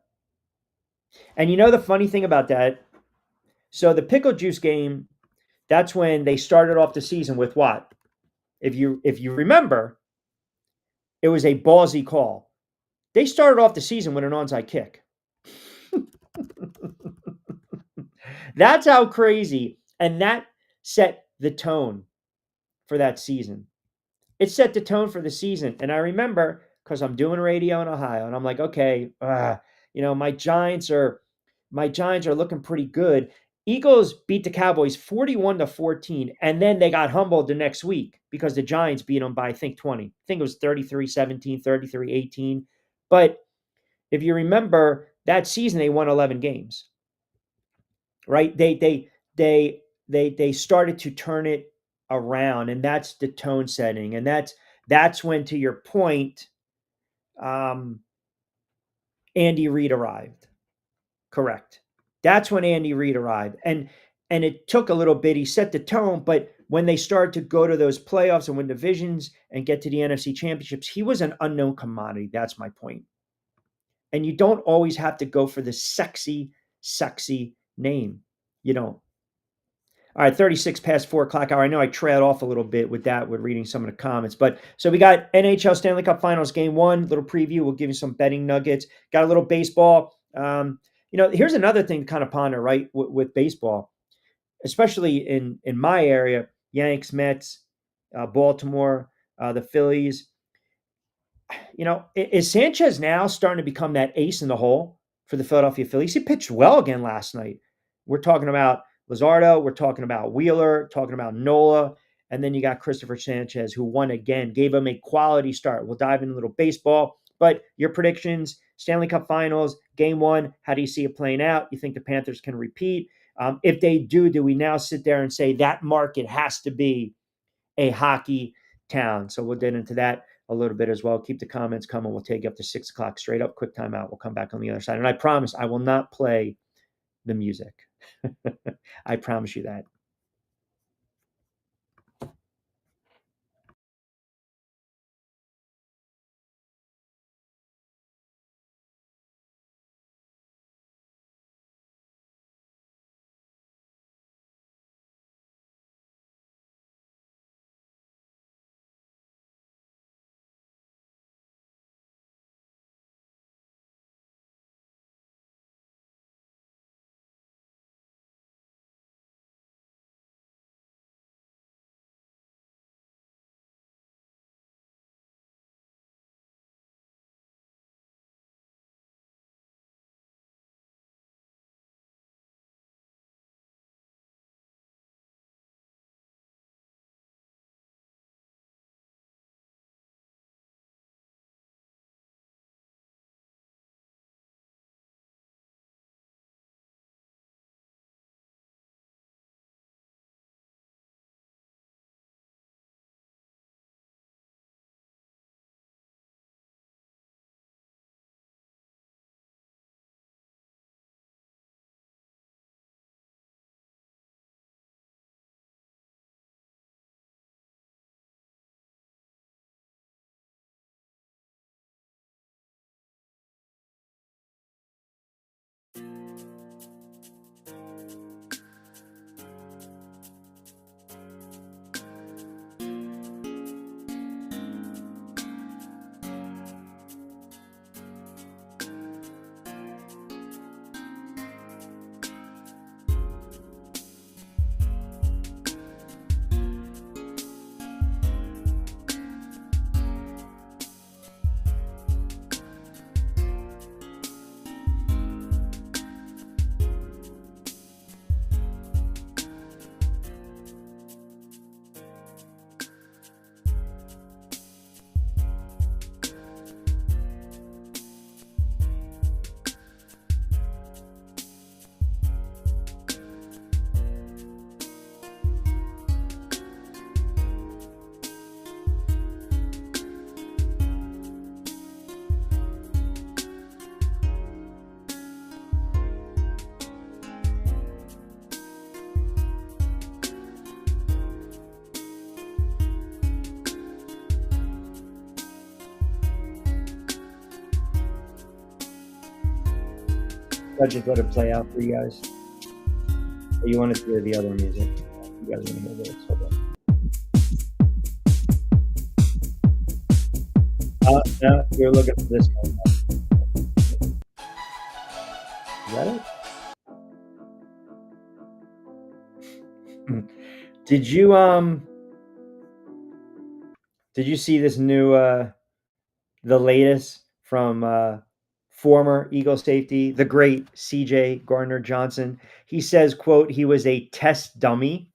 And you know the funny thing about that? So the Pickle Juice game, that's when they started off the season with what? If you remember, it was a ballsy call. They started off the season with an onside kick. That's how crazy, and that set the tone for that season. It set the tone for the season, and I remember because I'm doing radio in Ohio, and I'm like, okay, my Giants are looking pretty good. Eagles beat the Cowboys 41-14, and then they got humbled the next week because the Giants beat them by I think 20. I think it was 33-17, 33-18. But if you remember that season, they won 11 games, right? They started to turn it around, and that's the tone setting, and that's when, to your point, um, Andy Reid arrived. Correct. That's when Andy Reid arrived, and it took a little bit. He set the tone, but when they started to go to those playoffs and win divisions and get to the NFC championships, he was an unknown commodity. That's my point. And you don't always have to go for the sexy name. You don't. All right, 36 past 4 o'clock hour. I know I trailed off a little bit with that, with reading some of the comments. But so we got NHL Stanley Cup Finals game one, little preview. We'll give you some betting nuggets. Got a little baseball. Here's another thing to kind of ponder, right, with baseball, especially in my area, Yanks, Mets, Baltimore, the Phillies. Is Sanchez now starting to become that ace in the hole for the Philadelphia Phillies? He pitched well again last night. We're talking about Luzardo, we're talking about Wheeler, talking about Nola, and then you got Christopher Sanchez, who won again, gave him a quality start. We'll dive into a little baseball, but your predictions, Stanley Cup Finals, game one, how do you see it playing out? You think the Panthers can repeat? If they do we now sit there and say that market has to be a hockey town? So we'll get into that a little bit as well. Keep the comments coming. We'll take you up to 6 o'clock straight up. Quick timeout. We'll come back on the other side. And I promise I will not play the music. I promise you that. I just let it play out for you guys. Or you want to hear the other music? You guys want to hear this? Hold on. No, you're looking for this one. Is that it? Did you see this new the latest from former Eagle safety, the great CJ Gardner Johnson? He says, quote, he was a test dummy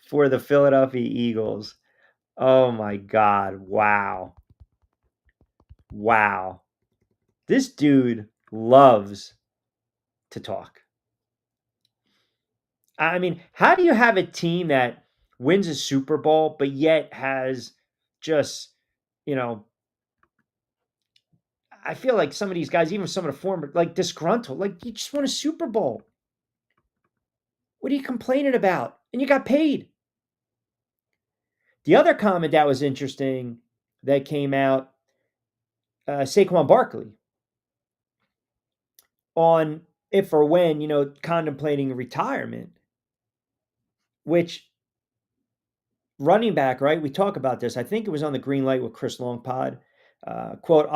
for the Philadelphia Eagles. Oh my God. Wow. Wow. This dude loves to talk. I mean, how do you have a team that wins a Super Bowl, but yet has just, you know, I feel like some of these guys, even some of the former, like disgruntled, like you just won a Super Bowl. What are you complaining about? And you got paid. The other comment that was interesting that came out, Saquon Barkley on if or when, contemplating retirement, which running back, right? We talk about this. I think it was on the Green Light with Chris Longpod. Quote,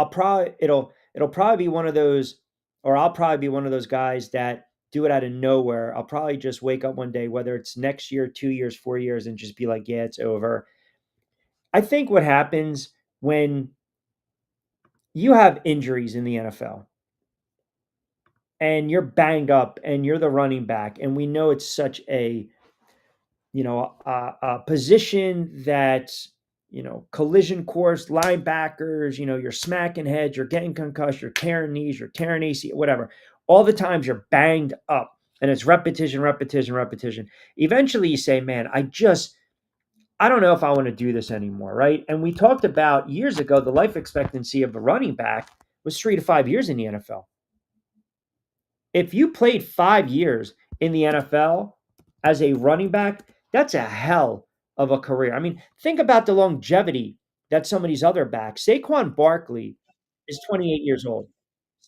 it'll probably be one of those, or I'll probably be one of those guys that do it out of nowhere. I'll probably just wake up one day, whether it's next year, 2 years, 4 years, and just be like, yeah, it's over. I think what happens when you have injuries in the NFL and you're banged up and you're the running back, and we know it's such a position that, collision course, linebackers, you're smacking heads, you're getting concussed, you're tearing knees, you're tearing AC, whatever. All the times you're banged up and it's repetition, repetition, repetition. Eventually you say, man, I don't know if I want to do this anymore, right? And we talked about years ago, the life expectancy of a running back was 3 to 5 years in the NFL. If you played 5 years in the NFL as a running back, that's a hell of a career. I mean, think about the longevity that some of these other backs. Saquon Barkley is 28 years old.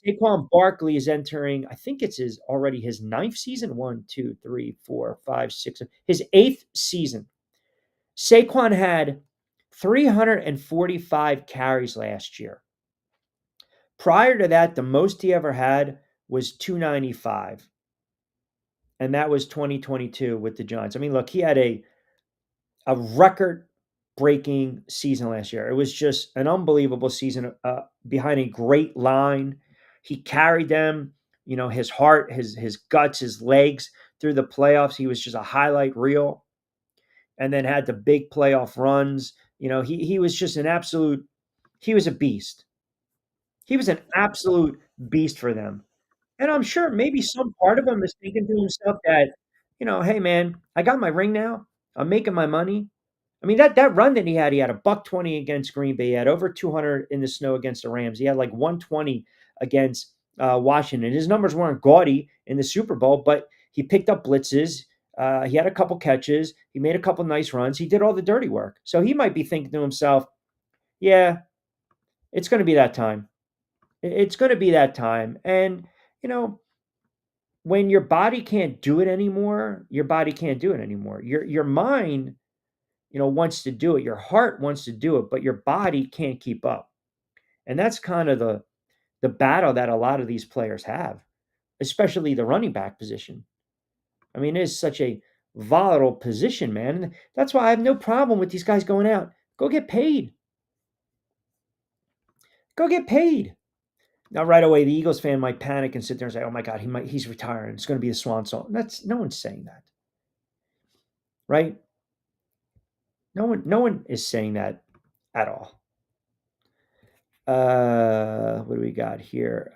Saquon Barkley is entering, I think it's already his ninth season. One, two, three, four, five, six, his eighth season. Saquon had 345 carries last year. Prior to that, the most he ever had was 295. And that was 2022 with the Giants. I mean, look, he had a record-breaking season last year. It was just an unbelievable season behind a great line. He carried them, his heart, his guts, his legs through the playoffs. He was just a highlight reel, and then had the big playoff runs. He was just he was a beast. He was an absolute beast for them. And I'm sure maybe some part of him is thinking to himself that, "Hey, man, I got my ring now. I'm making my money." I mean, that run that he had a buck 20 against Green Bay. He had over 200 in the snow against the Rams. He had like 120 against Washington. His numbers weren't gaudy in the Super Bowl, but he picked up blitzes. He had a couple catches. He made a couple nice runs. He did all the dirty work. So he might be thinking to himself, yeah, it's going to be that time. It's going to be that time. And, you know, when your body can't do it anymore, your body can't do it anymore. Your mind, wants to do it. Your heart wants to do it, but your body can't keep up. And that's kind of the battle that a lot of these players have, especially the running back position. I mean, it is such a volatile position, man. And that's why I have no problem with these guys going out. Go get paid. Go get paid. Now, right away, the Eagles fan might panic and sit there and say, "Oh my God, he's retiring. It's going to be a swan song." That's no one's saying that, right? No one is saying that at all. What do we got here?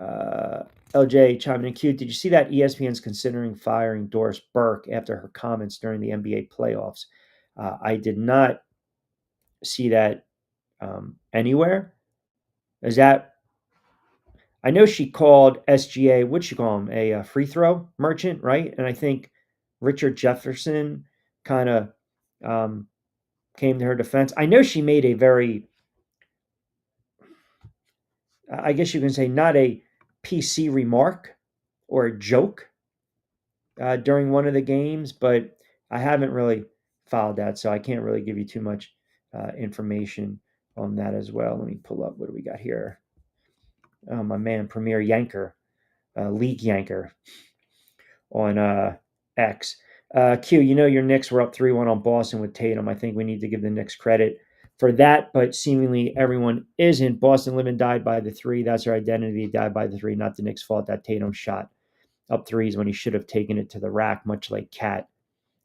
LJ chiming in. Cute. Did you see that ESPN's considering firing Doris Burke after her comments during the NBA playoffs? I did not see that anywhere. Is that? I know she called SGA. What'd she call him? A free throw merchant, right? And I think Richard Jefferson kind of came to her defense. I know she made a very I guess you can say, not a PC remark or a joke during one of the games, but I haven't really followed that, so I can't really give you too much information on that as well. Let me pull up what do we got here. Oh, my man, Premier Yanker, League Yanker on X. Q, your Knicks were up 3-1 on Boston with Tatum. I think we need to give the Knicks credit for that, but seemingly everyone isn't. Boston lived and died by the three. That's their identity, died by the three, not the Knicks' fault. That Tatum shot up threes when he should have taken it to the rack, much like Cat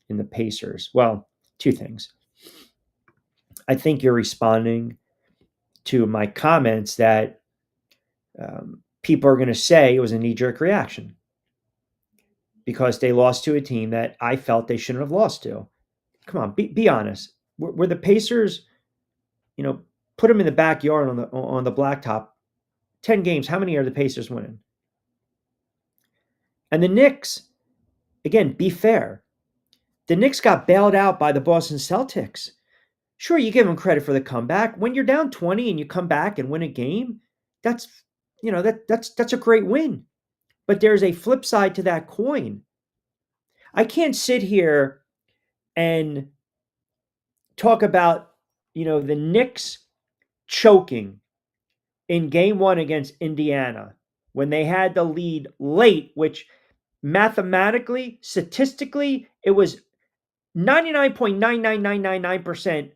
in the Pacers. Well, two things. I think you're responding to my comments that people are going to say it was a knee-jerk reaction because they lost to a team that I felt they shouldn't have lost to. Come on, be honest. Were the Pacers, put them in the backyard on the blacktop, 10 games, how many are the Pacers winning? And the Knicks, again, be fair. The Knicks got bailed out by the Boston Celtics. Sure, you give them credit for the comeback. When you're down 20 and you come back and win a game, that's a great win. But there's a flip side to that coin. I can't sit here and talk about, the Knicks choking in game 1 against Indiana when they had the lead late, which mathematically, statistically, it was 99.99999%.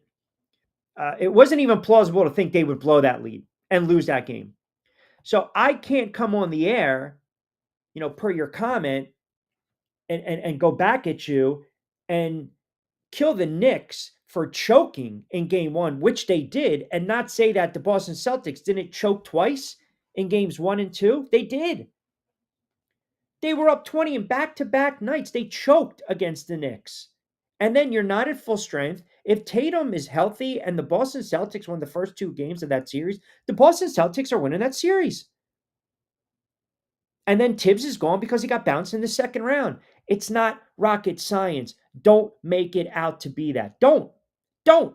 It wasn't even plausible to think they would blow that lead and lose that game. So I can't come on the air, per your comment, and go back at you and kill the Knicks for choking in game 1, which they did, and not say that the Boston Celtics didn't choke twice in games 1 and 2. They did. They were up 20 in back-to-back nights. They choked against the Knicks. And then you're not at full strength. If Tatum is healthy and the Boston Celtics won the first 2 games of that series, the Boston Celtics are winning that series. And then Tibbs is gone because he got bounced in the second round. It's not rocket science. Don't make it out to be that. Don't. Q,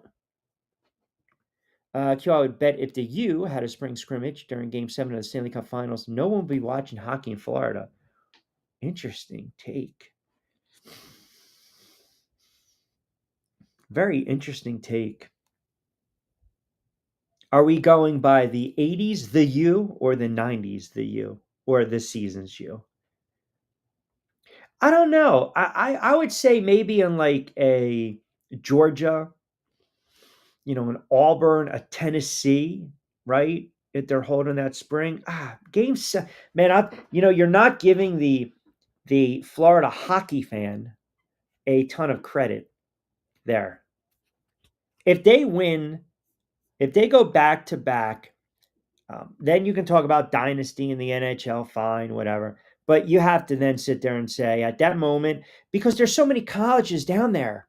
I would bet if the U had a spring scrimmage during Game 7 of the Stanley Cup Finals, no one would be watching hockey in Florida. Interesting take. Very interesting take. Are we going by the 80s, the U, or the 90s, the U, or the season's U? I don't know. I would say maybe in like a Georgia, an Auburn, a Tennessee, right? If they're holding that spring. Game 7. Man, you're not giving the Florida hockey fan a ton of credit there. If they win, if they go back to back, then you can talk about dynasty in the NHL, fine, whatever. But you have to then sit there and say at that moment, because there's so many colleges down there.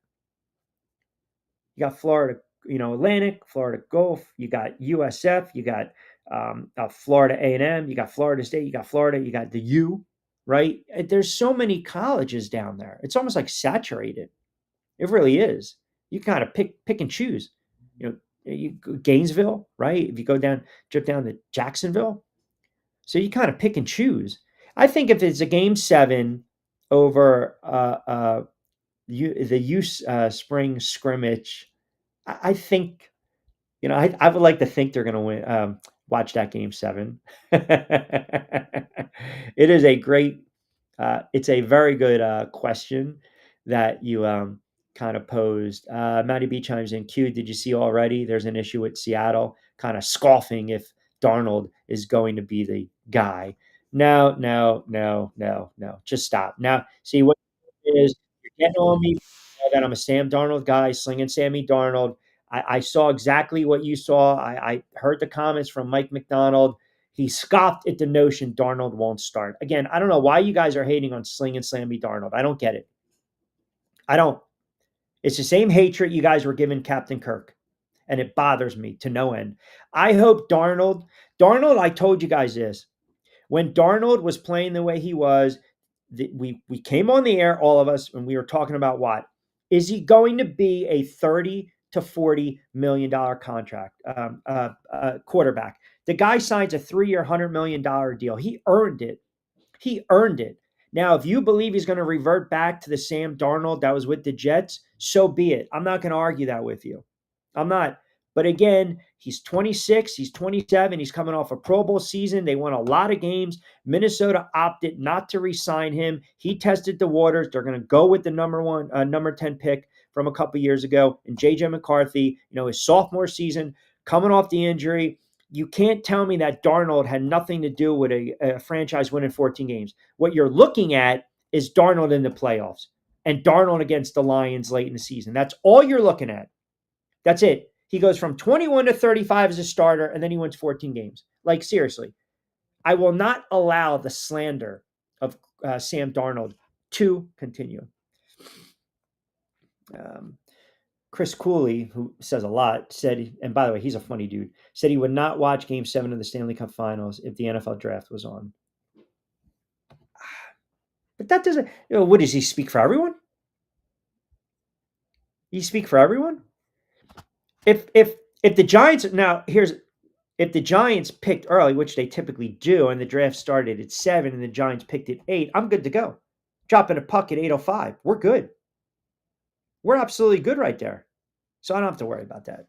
You got Florida, Atlantic, Florida Gulf, you got USF, you got Florida A&M, you got Florida State, you got Florida, you got the U, right? There's so many colleges down there. It's almost like saturated. It really is. You kind of pick and choose. Gainesville, right? If you drip down to Jacksonville. So you kind of pick and choose. I think if it's a game 7 over the U spring scrimmage, I think, I would like to think they're going to win. Watch that game 7. It is a great, it's a very good question that you kind of posed. Matty B chimes in. Q, did you see already? There's an issue with Seattle kind of scoffing if Darnold is going to be the guy. No. Just stop. Now, see what it is. You're getting on me that I'm a Sam Darnold guy, slinging Sammy Darnold. I saw exactly what you saw. I heard the comments from Mike McDonald. He scoffed at the notion Darnold won't start. Again, I don't know why you guys are hating on slinging Sammy Darnold. I don't get it. I don't. It's the same hatred you guys were giving Captain Kirk, and it bothers me to no end. I hope Darnold, I told you guys this. When Darnold was playing the way he was, we came on the air, all of us, and we were talking about what? Is he going to be a $30 to $40 million contract quarterback? The guy signs a 3-year, $100 million deal. He earned it. He earned it. Now, if you believe he's going to revert back to the Sam Darnold that was with the Jets, so be it. I'm not going to argue that with you. I'm not. But again, he's 26, he's 27, he's coming off a Pro Bowl season. They won a lot of games. Minnesota opted not to re-sign him. He tested the waters. They're going to go with the number 10 pick from a couple years ago, and J.J. McCarthy, his sophomore season, coming off the injury. You can't tell me that Darnold had nothing to do with a franchise winning 14 games. What you're looking at is Darnold in the playoffs and Darnold against the Lions late in the season. That's all you're looking at. That's it. He goes from 21 to 35 as a starter, and then he wins 14 games. Like, seriously, I will not allow the slander of Sam Darnold to continue. Chris Cooley, who says a lot, said, and by the way, he's a funny dude, said he would not watch Game 7 of the Stanley Cup Finals if the NFL draft was on. But that doesn't, what does he speak for everyone? He speak for everyone? If the Giants, if the Giants picked early, which they typically do, and the draft started at 7 and the Giants picked at 8, I'm good to go. Dropping a puck at 8:05. We're good. We're absolutely good right there. So I don't have to worry about that.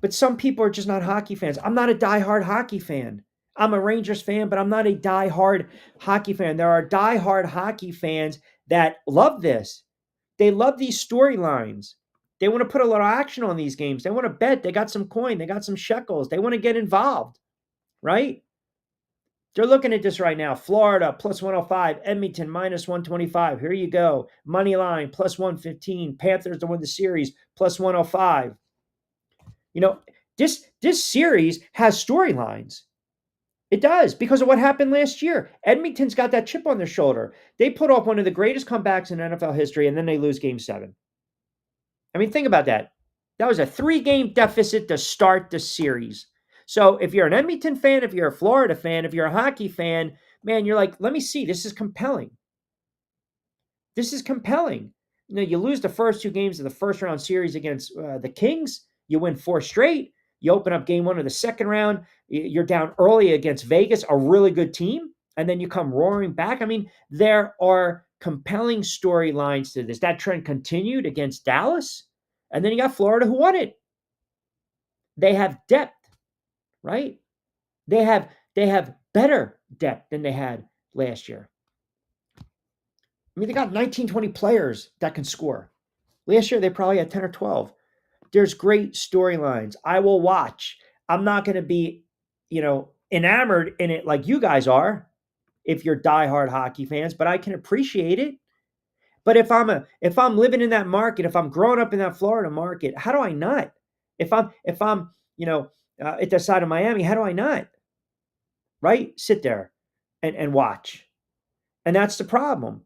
But some people are just not hockey fans. I'm not a diehard hockey fan. I'm a Rangers fan, but I'm not a diehard hockey fan. There are diehard hockey fans that love this. They love these storylines. They want to put a lot of action on these games. They want to bet. They got some coin. They got some shekels. They want to get involved, right? They're looking at this right now. Florida, plus 105. Edmonton, minus 125. Here you go. Money line, plus 115. Panthers to win the series, plus 105. This series has storylines. It does, because of what happened last year. Edmonton's got that chip on their shoulder. They put off one of the greatest comebacks in NFL history, and then they lose Game 7. I mean, think about that. That was a 3-game deficit to start the series. So if you're an Edmonton fan, if you're a Florida fan, if you're a hockey fan, man, you're like, let me see. This is compelling. This is compelling. You lose the first 2 games of the first-round series against the Kings. You win 4 straight. You open up Game 1 of the second round. You're down early against Vegas, a really good team, and then you come roaring back. I mean, there are compelling storylines to this. That trend continued against Dallas, and then you got Florida, who won it. They have depth, right? They have better depth than they had last year. I mean, they got 19, 20 players that can score. Last year, they probably had 10 or 12. There's great storylines. I will watch. I'm not going to be, enamored in it like you guys are, if you're diehard hockey fans, but I can appreciate it. But if I'm living in that market, if I'm growing up in that Florida market, how do I not? If I'm at the side of Miami, how do I not? Right? Sit there and watch. And that's the problem.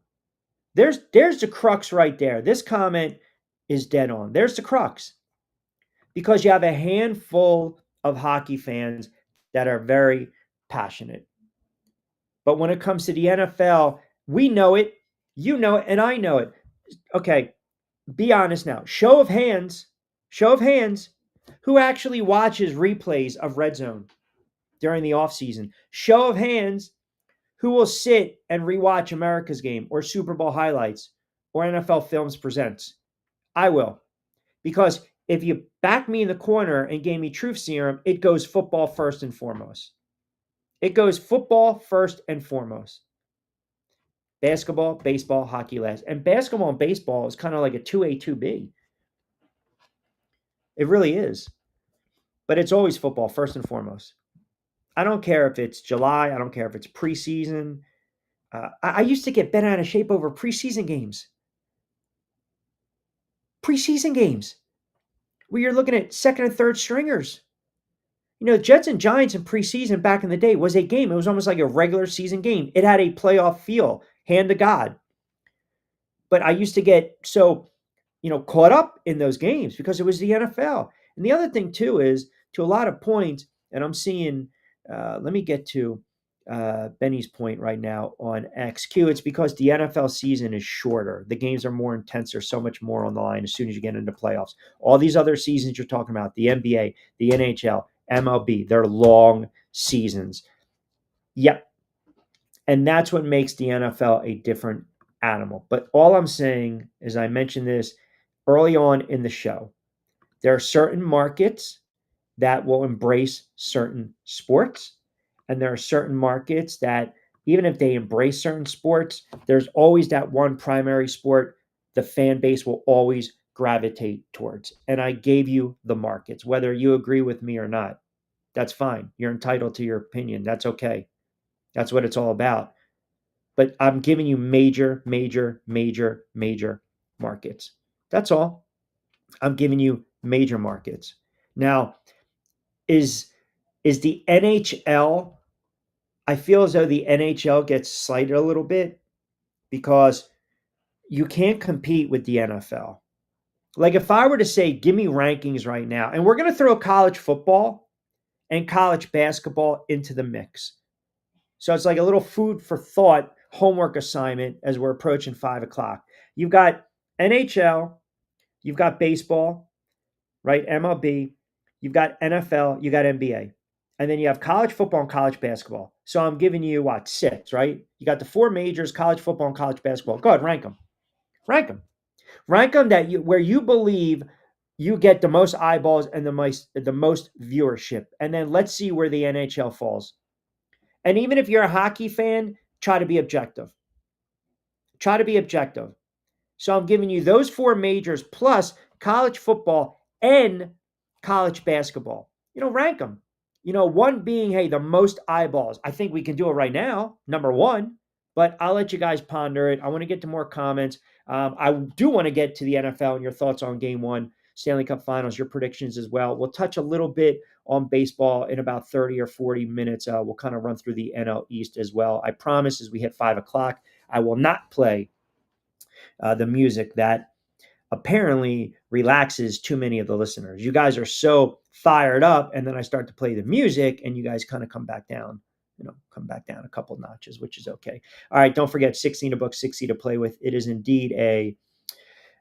There's the crux right there. This comment is dead on. There's the crux. Because you have a handful of hockey fans that are very passionate. But when it comes to the NFL, we know it, you know it, and I know it. Okay, be honest now. Show of hands, who actually watches replays of Red Zone during the offseason? Show of hands, who will sit and rewatch America's Game or Super Bowl highlights or NFL Films Presents? I will. Because if you back me in the corner and gave me truth serum, it goes football first and foremost. It goes football first and foremost. Basketball, baseball, hockey last. And basketball and baseball is kind of like a 2A, 2B. It really is. But it's always football first and foremost. I don't care if it's July. I don't care if it's preseason. I used to get bent out of shape over preseason games. Preseason games. Where you're looking at second and third stringers. Jets and Giants in preseason back in the day was a game. It was almost like a regular season game. It had a playoff feel, hand to God. But I used to get so, caught up in those games because it was the NFL. And the other thing, too, is to a lot of points, and I'm seeing, let me get to Benny's point right now on XQ. It's because the NFL season is shorter. The games are more intense. There's so much more on the line as soon as you get into playoffs. All these other seasons you're talking about, the NBA, the NHL, MLB. They're long seasons. Yep. And that's what makes the NFL a different animal. But all I'm saying is, I mentioned this early on in the show. There are certain markets that will embrace certain sports, and there are certain markets that, even if they embrace certain sports, there's always that one primary sport the fan base will always gravitate towards. And I gave you the markets. Whether you agree with me or not, that's fine. You're entitled to your opinion. That's okay. That's what it's all about. But I'm giving you major, major, major, major markets. That's all. I'm giving you major markets. Now, is the NHL, I feel as though the NHL gets slighted a little bit because you can't compete with the NFL. Like, if I were to say, give me rankings right now, and we're going to throw college football and college basketball into the mix. So it's like a little food for thought homework assignment as we're approaching 5 o'clock. You've got NHL, you've got baseball, right? MLB, you've got NFL, you got NBA. And then you have college football and college basketball. So I'm giving you what, 6, right? You got the 4 majors, college football and college basketball. Go ahead, rank them. Rank them. Rank them where you believe you get the most eyeballs and the most viewership. And then let's see where the NHL falls. And even if you're a hockey fan, try to be objective. Try to be objective. So I'm giving you those 4 majors plus college football and college basketball. Rank them. One being, hey, the most eyeballs. I think we can do it right now, number 1, but I'll let you guys ponder it. I want to get to more comments. I do want to get to the NFL and your thoughts on Game 1, Stanley Cup Finals, your predictions as well. We'll touch a little bit on baseball in about 30 or 40 minutes. We'll kind of run through the NL East as well. I promise as we hit 5 o'clock, I will not play the music that apparently relaxes too many of the listeners. You guys are so fired up, and then I start to play the music, and you guys kind of come back down. Come back down a couple notches, which is okay. All right, don't forget 16 to book, 60 to play with. It is indeed a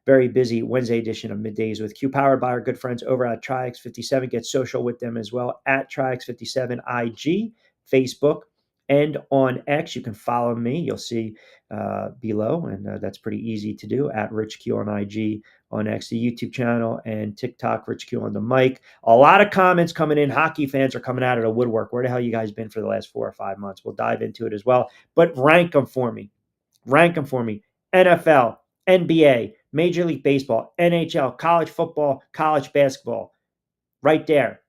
very busy Wednesday edition of Middays with Q, powered by our good friends over at TriX57. Get social with them as well at TriX57 IG, Facebook, and on X. You can follow me. You'll see below, and that's pretty easy to do, at Rich Q on IG, on X, the YouTube channel, and TikTok, Rich Q on the mic. A lot of comments coming in. Hockey fans are coming out of the woodwork. Where the hell you guys been for the last 4 or 5 months? We'll dive into it as well. But rank them for me. Rank them for me. NFL, NBA, Major League Baseball, NHL, college football, college basketball. Right there.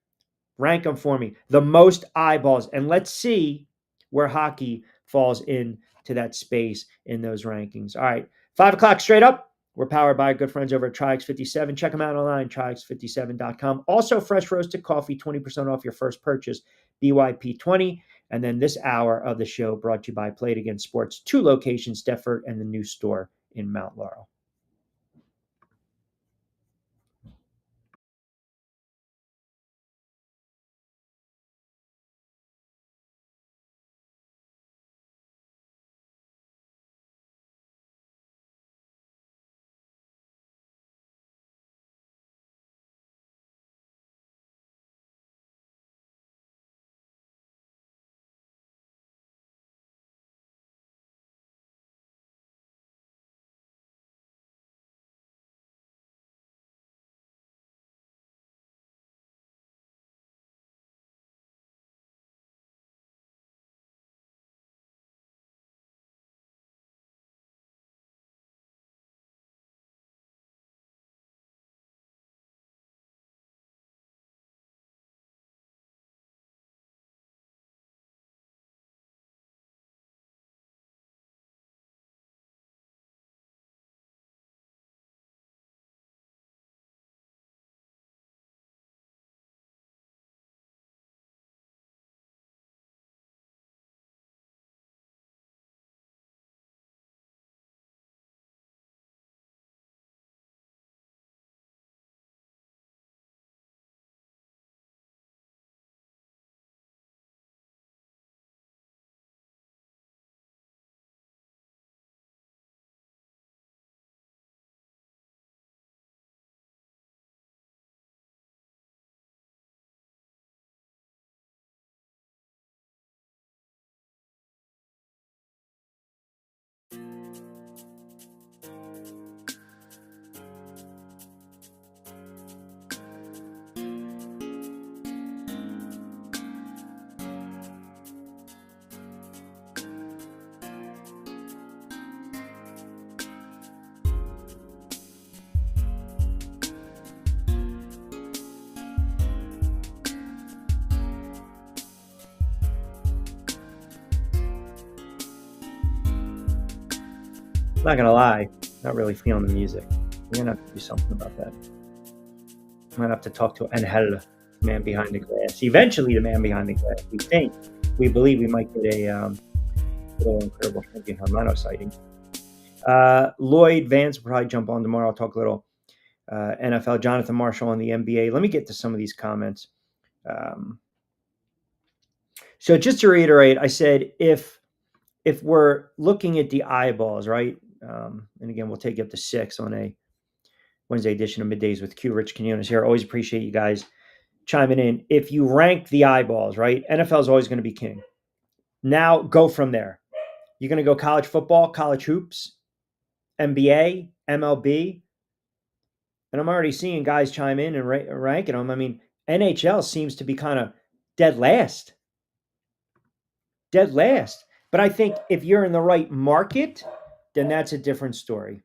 Rank them for me. The most eyeballs. And let's see where hockey falls into that space in those rankings. All right. 5 o'clock straight up. We're powered by our good friends over at TriX57. Check them out online, TriX57.com. Also, fresh roasted coffee, 20% off your first purchase, BYP20. And then this hour of the show brought to you by Play It Again Sports, 2 locations, Deptford and the new store in Mount Laurel. I'm not gonna lie, not really feeling the music. We're gonna have to do something about that. Might have to talk to Angel, the man behind the glass. Eventually, the man behind the glass. We believe we might get a little incredible champion Hermano sighting. Lloyd Vance will probably jump on tomorrow. I'll talk a little NFL. Jonathan Marshall on the NBA. Let me get to some of these comments. So just to reiterate, I said if we're looking at the eyeballs, right? And again, we'll take you up to 6 on a Wednesday edition of Middays with Q. Rich Quinones here. Always appreciate you guys chiming in. If you rank the eyeballs, right? NFL is always going to be king. Now go from there. You're going to go college football, college hoops, NBA, MLB. And I'm already seeing guys chime in and ranking them. I mean, NHL seems to be kind of dead last. Dead last. But I think if you're in the right market, then that's a different story.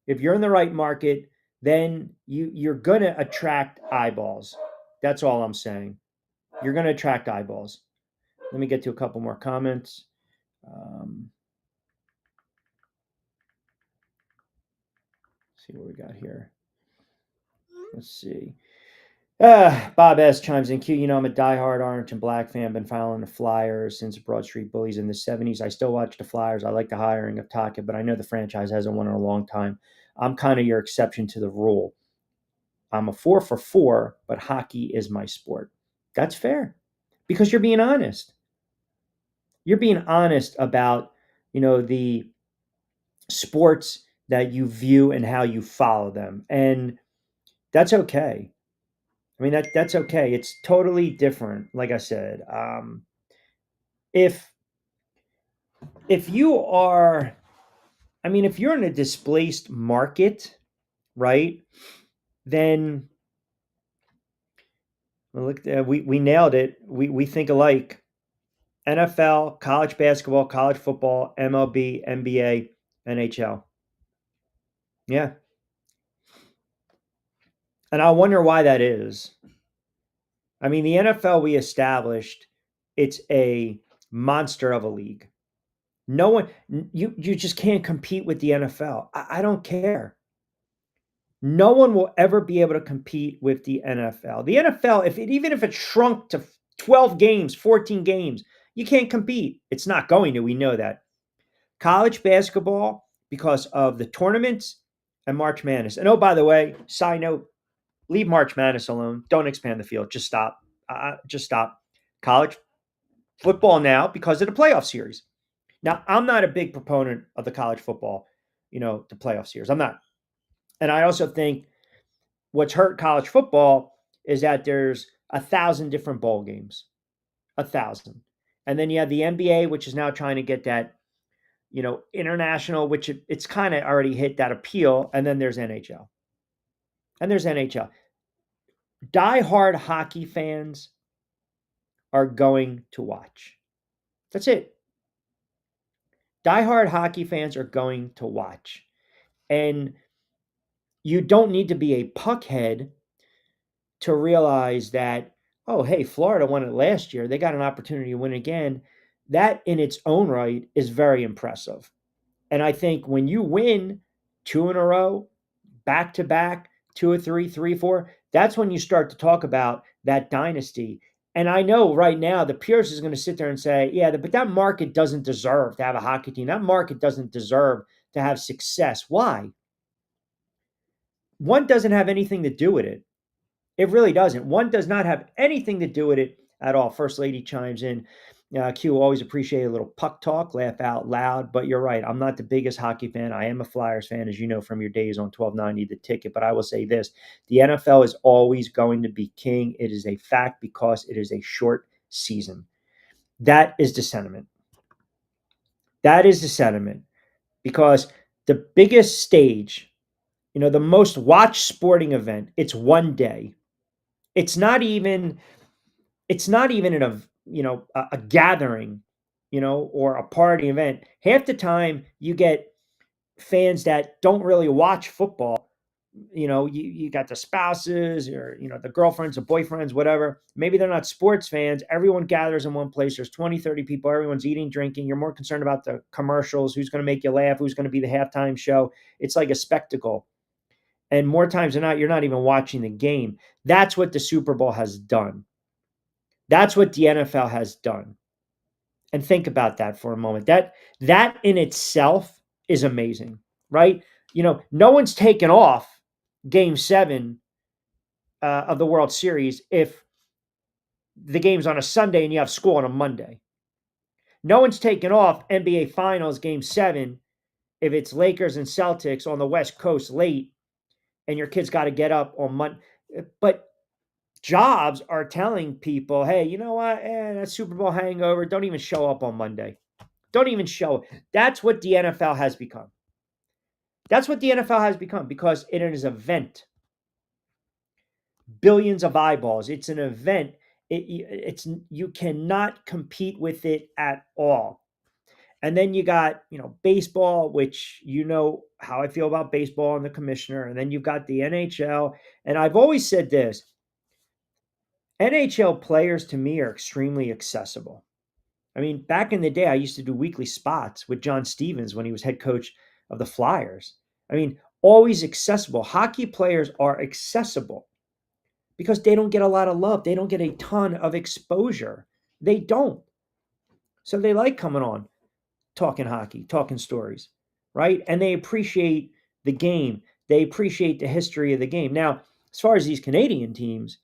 If you're in the right market, then you're going to attract eyeballs. That's all I'm saying. You're going to attract eyeballs. Let me get to a couple more comments. See what we got here. Let's see. Bob S. chimes in. Q, I'm a diehard orange and black fan. Been following the Flyers since Broad Street Bullies in the 70s. I still watch the Flyers. I like the hiring of Taka, but I know the franchise hasn't won in a long time. I'm kind of your exception to the rule. I'm a 4 for 4, but hockey is my sport. That's fair because you're being honest. You're being honest about, the sports that you view and how you follow them. And that's okay. I mean, that's okay. It's totally different. Like I said, if you are, if you're in a displaced market, right, then look, we nailed it. We think alike. NFL, college basketball, college football, MLB, NBA, NHL. Yeah. And I wonder why that is. I mean, the NFL we established, it's a monster of a league. No one, you just can't compete with the NFL. I don't care. No one will ever be able to compete with the NFL. The NFL, even if it shrunk to 12 games, 14 games, you can't compete. It's not going to. We know that. College basketball, because of the tournaments and March Madness. And oh, by the way, side note, leave March Madness alone. Don't expand the field. Just stop. Just stop. College football now because of the playoff series. Now, I'm not a big proponent of the college football, the playoff series. I'm not. And I also think what's hurt college football is that there's 1,000 different bowl games. 1,000. And then you have the NBA, which is now trying to get that, international, which it's kind of already hit that appeal. And then there's NHL. Die-hard hockey fans are going to watch. That's it. Die-hard hockey fans are going to watch. And you don't need to be a puckhead to realize that, oh, hey, Florida won it last year. They got an opportunity to win again. That in its own right is very impressive. And I think when you win 2 in a row, back-to-back, 2 or 3, 3, 4, that's when you start to talk about that dynasty. And I know right now the Pierce is going to sit there and say, yeah, but that market doesn't deserve to have a hockey team. That market doesn't deserve to have success. Why? One doesn't have anything to do with it. It really doesn't. One does not have anything to do with it at all. First Lady chimes in. Q, always appreciate a little puck talk, laugh out loud. But you're right. I'm not the biggest hockey fan. I am a Flyers fan, as you know from your days on 1290 The Ticket. But I will say this. The NFL is always going to be king. It is a fact because it is a short season. That is the sentiment. That is the sentiment. because the biggest stage, the most watched sporting event, it's one day. It's not even in a gathering, or a party event. Half the time you get fans that don't really watch football. You got the spouses, or the girlfriends or boyfriends, whatever. Maybe they're not sports fans. Everyone gathers in one place. There's 20, 30 people. Everyone's eating, drinking. You're more concerned about the commercials, who's going to make you laugh, who's going to be the halftime show. It's like a spectacle. And more times than not, you're not even watching the game. That's what the Super Bowl has done. That's what the NFL has done. And think about that for a moment. That in itself is amazing, right? No one's taken off Game 7 of the World Series if the game's on a Sunday and you have school on a Monday. No one's taken off NBA Finals Game 7 if it's Lakers and Celtics on the West Coast late and your kid's got to get up on Monday. But jobs are telling people, hey, you know what? That Super Bowl hangover, don't even show up on Monday. Don't even show. That's what the NFL has become. That's what the NFL has become, because it is an event. Billions of eyeballs. It's an event. It's you cannot compete with it at all. And then you got, baseball, which how I feel about baseball and the commissioner. And then you've got the NHL. And I've always said this. NHL players to me are extremely accessible. I mean, back in the day, I used to do weekly spots with John Stevens when he was head coach of the Flyers. I mean, always accessible. Hockey players are accessible because they don't get a lot of love. They don't get a ton of exposure. They don't. So they like coming on, talking hockey, talking stories, right? And they appreciate the game. They appreciate the history of the game. Now, as far as these Canadian teams,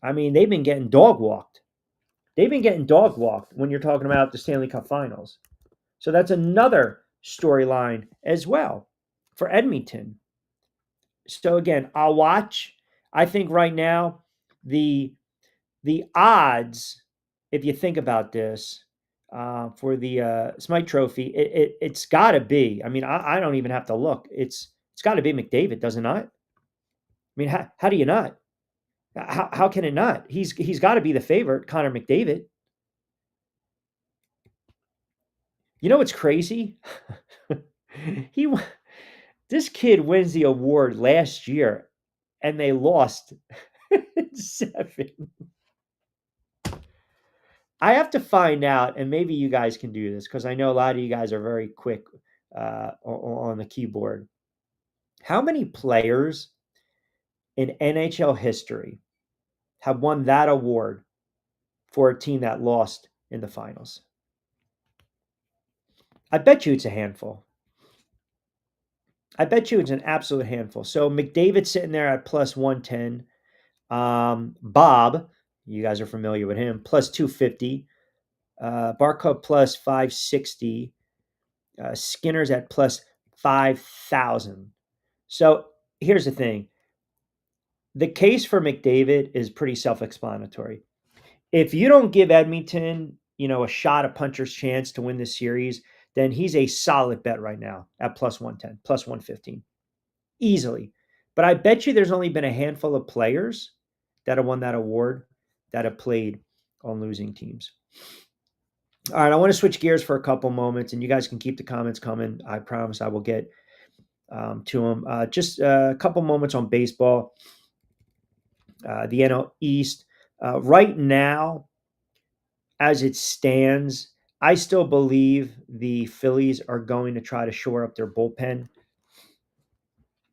I mean, they've been getting dog walked. They've been getting dog walked when you're talking about the Stanley Cup Finals. So that's another storyline as well for Edmonton. So again, I'll watch. I think right now the odds, if you think about this, for the Smythe Trophy, it's got to be. I mean, I don't even have to look. It's got to be McDavid, does it not? I mean, how do you not? How can it not? He's got to be the favorite, Connor McDavid. You know what's crazy? he This kid wins the award last year, and they lost 7. I have to find out, and maybe you guys can do this because I know a lot of you guys are very quick on the keyboard. How many players in NHL history have won that award for a team that lost in the finals? I bet you it's a handful. I bet you it's an absolute handful. So McDavid's sitting there at plus 110. Bob, you guys are familiar with him, plus 250. Barkov plus 560. Skinner's at plus 5,000. So here's the thing. The case for McDavid is pretty self-explanatory. If you don't give Edmonton, a shot, a puncher's chance to win this series, then he's a solid bet right now at plus 110, plus 115. Easily. But I bet you there's only been a handful of players that have won that award that have played on losing teams. All right, I want to switch gears for a couple moments, and you guys can keep the comments coming. I promise I will get to them. Just a couple moments on baseball. The NL East. Right now, as it stands, I still believe the Phillies are going to try to shore up their bullpen.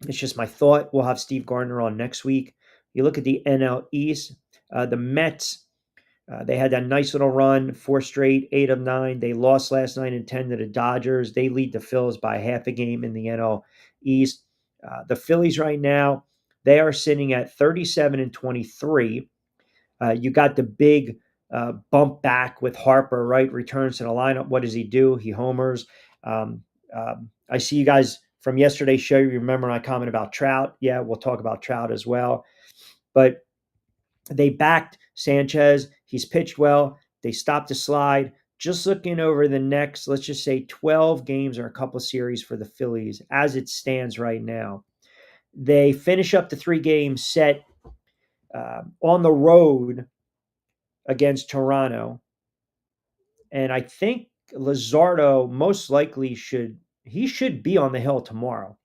It's just my thought. We'll have Steve Gardner on next week. You look at the NL East, the Mets, they had that nice little run, 4 straight, 8 of 9. They lost last night in 10 to the Dodgers. They lead the Phils by half a game in the NL East. The Phillies right now, they are sitting at 37 and 23. You got the big bump back with Harper, right? Returns to the lineup. What does he do? He homers. I see you guys from yesterday's show. You remember my comment about Trout? Yeah, we'll talk about Trout as well. But they backed Sanchez. He's pitched well. They stopped the slide. just looking over the next, let's just say 12 games or a couple series for the Phillies as it stands right now. They finish up the 3-game set on the road against Toronto. And I think Luzardo most likely should be on the hill tomorrow.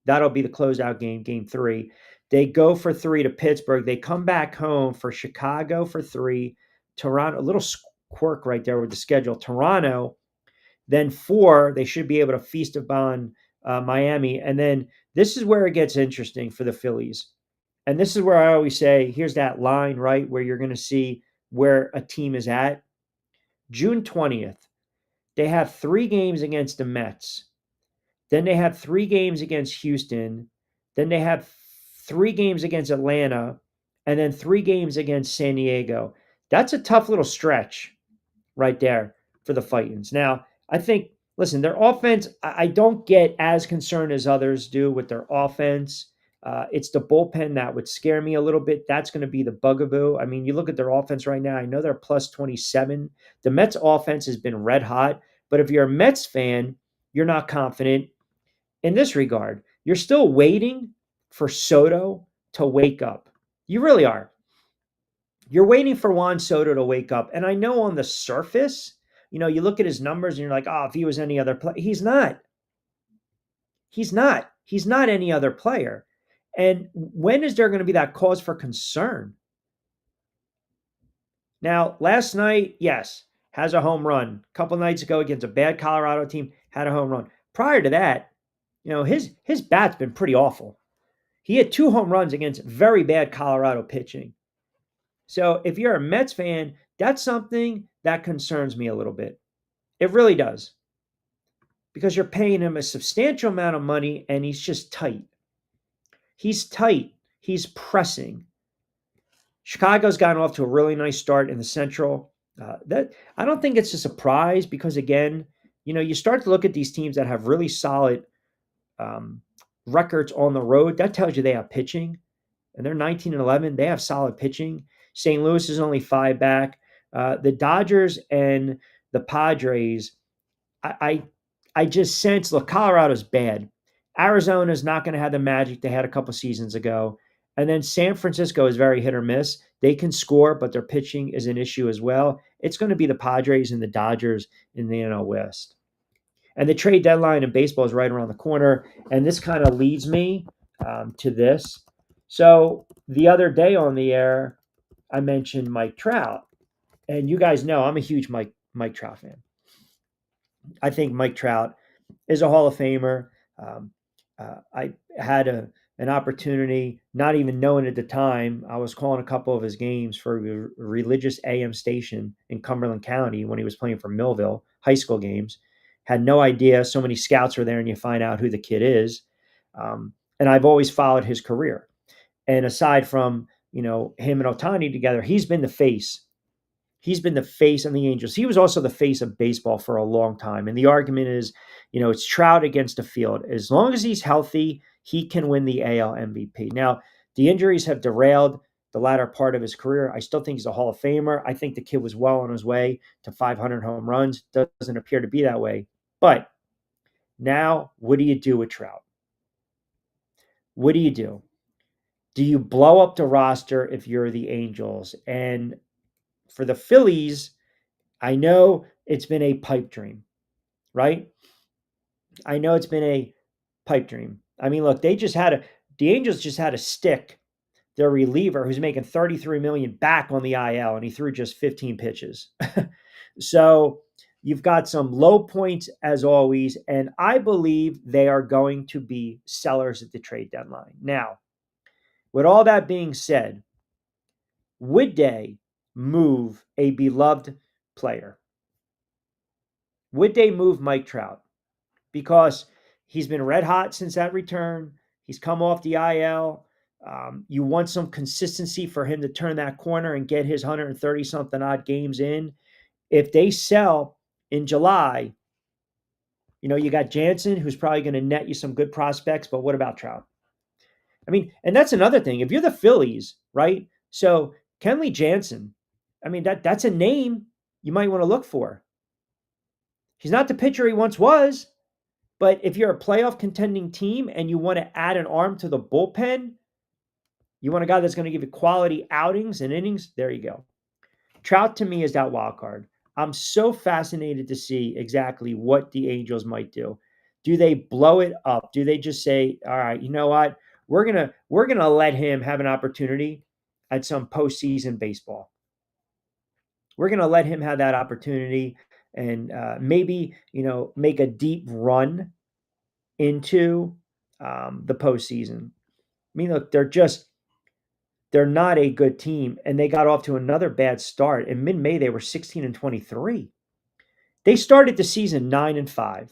That'll be the closeout game, game 3. They go for 3 to Pittsburgh. They come back home for Chicago for 3. Toronto, a little quirk right there with the schedule. Toronto, then 4. They should be able to feast upon Miami. And then this is where it gets interesting for the Phillies. And this is where I always say, here's that line, right, where you're going to see where a team is at. June 20th, they have 3 games against the Mets. Then they have 3 games against Houston. Then they have 3 games against Atlanta. And then 3 games against San Diego. That's a tough little stretch right there for the Fightins. Now, I think, listen, their offense, I don't get as concerned as others do with their offense. It's the bullpen that would scare me a little bit. That's going to be the bugaboo. I mean, you look at their offense right now. I know they're plus 27. The Mets offense has been red hot. But if you're a Mets fan, you're not confident in this regard. You're still waiting for Soto to wake up. You really are. You're waiting for Juan Soto to wake up. And I know on the surface, you look at his numbers and you're like, oh, if he was any other player. He's not. He's not. He's not any other player. And when is there going to be that cause for concern? Now, last night, yes, has a home run. A couple nights ago against a bad Colorado team, had a home run. Prior to that, his bat's been pretty awful. He had 2 home runs against very bad Colorado pitching. So if you're a Mets fan, that's something that concerns me a little bit. It really does. Because you're paying him a substantial amount of money and he's just tight. He's tight. He's pressing. Chicago's gotten off to a really nice start in the Central. That I don't think it's a surprise because, again, you start to look at these teams that have really solid records on the road. That tells you they have pitching. And they're 19-11. They have solid pitching. St. Louis is only 5 back. The Dodgers and the Padres, I just sense, look, Colorado's bad. Arizona's not going to have the magic they had a couple seasons ago. And then San Francisco is very hit or miss. They can score, but their pitching is an issue as well. It's going to be the Padres and the Dodgers in the NL West. And the trade deadline in baseball is right around the corner. And this kind of leads me to this. So the other day on the air, I mentioned Mike Trout. And you guys know I'm a huge Mike Trout fan. I think Mike Trout is a Hall of Famer. I had an opportunity, not even knowing at the time, I was calling a couple of his games for a religious AM station in Cumberland County when he was playing for Millville, high school games. Had no idea so many scouts were there and you find out who the kid is. And I've always followed his career. And aside from, him and Ohtani together, he's been the face. He's been the face of the Angels. He was also the face of baseball for a long time. And the argument is, it's Trout against the field. As long as he's healthy, he can win the AL MVP. Now, the injuries have derailed the latter part of his career. I still think he's a Hall of Famer. I think the kid was well on his way to 500 home runs. Doesn't appear to be that way. But now, what do you do with Trout? What do you do? Do you blow up the roster if you're the Angels? And for the Phillies, I know it's been a pipe dream, right? I know it's been a pipe dream. I mean, look, the Angels just had to stick their reliever who's making $33 million back on the IL, and he threw just 15 pitches. So you've got some low points as always, and I believe they are going to be sellers at the trade deadline. Now, with all that being said, would they move a beloved player? Would they move Mike Trout? Because he's been red hot since that return. He's come off the IL. You want some consistency for him to turn that corner and get his 130-something odd games in. If they sell in July, you got Jansen, who's probably going to net you some good prospects, but what about Trout? I mean, and that's another thing. If you're the Phillies, right? So Kenley Jansen, I mean, that's a name you might want to look for. He's not the pitcher he once was, but if you're a playoff contending team and you want to add an arm to the bullpen, you want a guy that's going to give you quality outings and innings, there you go. Trout to me is that wild card. I'm so fascinated to see exactly what the Angels might do. Do they blow it up? Do they just say, "All right, you know what? We're gonna let him have an opportunity at some postseason baseball. We're gonna let him have that opportunity and maybe make a deep run into the postseason." I mean, look, they're not a good team, and they got off to another bad start. In mid-May, they were 16-23. They started the season 9-5.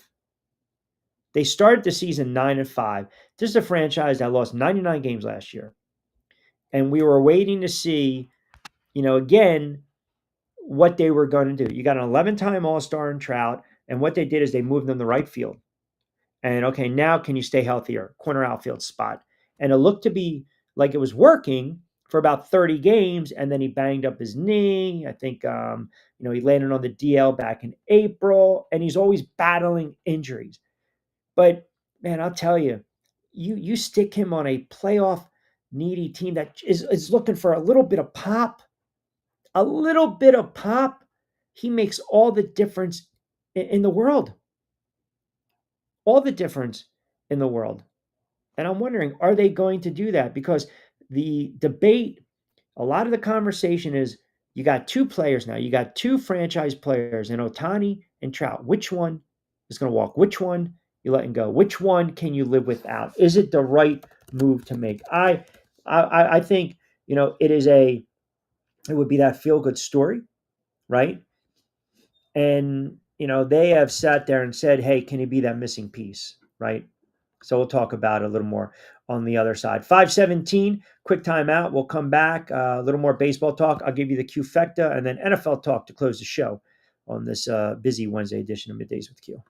They started the season 9-5. This is a franchise that lost 99 games last year, and we were waiting to see, again, what they were going to do. You got an 11-time All-Star in Trout, and what they did is they moved them to right field. And okay, now can you stay healthier? Corner outfield spot. And it looked to be like it was working for about 30 games, and then he banged up his knee. I think he landed on the DL back in April, and he's always battling injuries. But man, I'll tell you, you stick him on a playoff needy team that is looking for a little bit of pop, he makes all the difference in the world. All the difference in the world. And I'm wondering, are they going to do that? Because the debate, a lot of the conversation is you got two players now. You got two franchise players in Ohtani and Trout. Which one is going to walk? Which one you letting go? Which one can you live without? Is it the right move to make? I think it would be that feel good story, right? And they have sat there and said, "Hey, can he be that missing piece?" Right? So we'll talk about it a little more on the other side. 5:17, quick timeout. We'll come back. A little more baseball talk. I'll give you the Q-fecta and then NFL talk to close the show on this busy Wednesday edition of Middays with Q.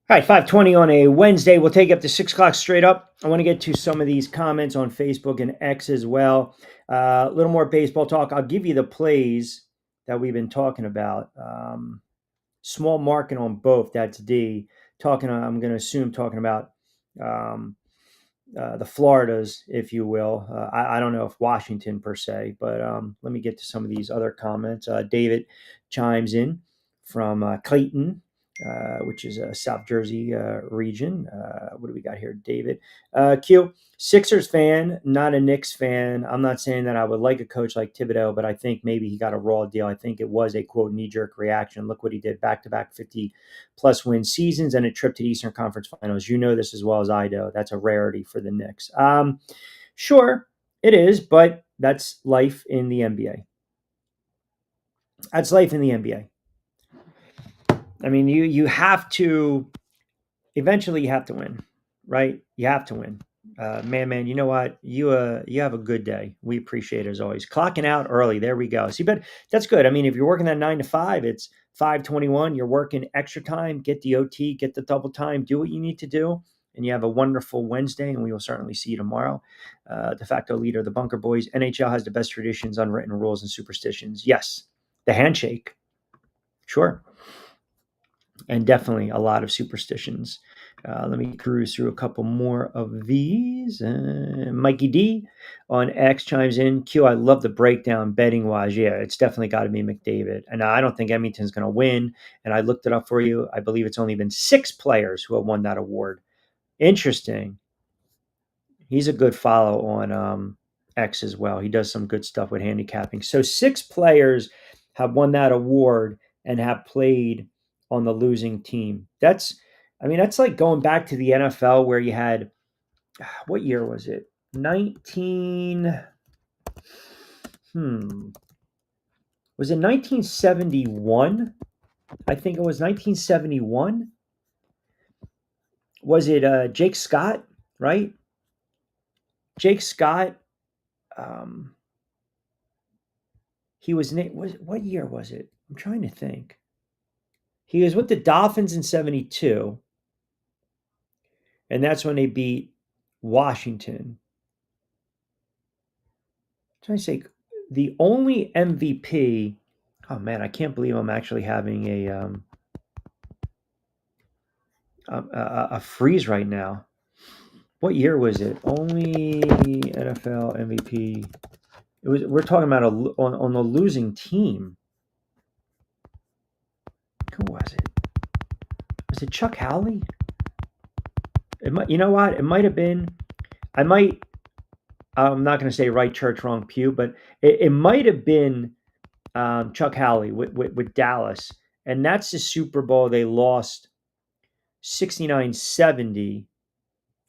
All right, 5:20 on a Wednesday. We'll take up to 6 o'clock straight up. I want to get to some of these comments on Facebook and X as well. A little more baseball talk. I'll give you the plays that we've been talking about. Small market on both. That's D. I'm going to assume talking about the Floridas, if you will. I don't know if Washington per se, but let me get to some of these other comments. David chimes in from Clayton, which is a South Jersey region. What do we got here, David? Q, Sixers fan, not a Knicks fan. I'm not saying that I would like a coach like Thibodeau, but I think maybe he got a raw deal. I think it was a quote knee jerk reaction. Look what he did, back to back 50 plus win seasons and a trip to the Eastern Conference Finals. You know this as well as I do. That's a rarity for the Knicks. Sure, it is, but that's life in the NBA. That's life in the NBA. I mean, you have to eventually you have to win, right? You have to win. Man, you know what? You have a good day. We appreciate it as always. Clocking out early. There we go. See, but that's good. I mean, if you're working that 9 to 5, it's 5:21. You're working extra time. Get the OT. Get the double time. Do what you need to do, and you have a wonderful Wednesday. And we will certainly see you tomorrow. De facto leader of the Bunker Boys. NHL has the best traditions, unwritten rules, and superstitions. Yes, the handshake. Sure. And definitely a lot of superstitions. Let me cruise through a couple more of these. Mikey D on X chimes in. Q, I love the breakdown betting wise. Yeah, it's definitely got to be McDavid. And I don't think Edmonton's going to win. And I looked it up for you. I believe it's only been 6 players who have won that award. Interesting. He's a good follow on X as well. He does some good stuff with handicapping. So 6 players have won that award and have played on the losing team. That's like going back to the NFL where you had, what year was it? 19 Was it 1971? I think it was 1971. Was it Jake Scott, right? Jake Scott, he was what year was it? I'm trying to think. He was with the Dolphins in 72, and that's when they beat Washington. I'm trying to say the only MVP. Oh man, I can't believe I'm actually having a freeze right now. What year was it? Only NFL MVP. We're talking about on the losing team. Who was it? Was it Chuck Howley? You know what? It might have been. I'm not going to say right church, wrong pew, but it might have been Chuck Howley with Dallas. And that's the Super Bowl they lost 69-70.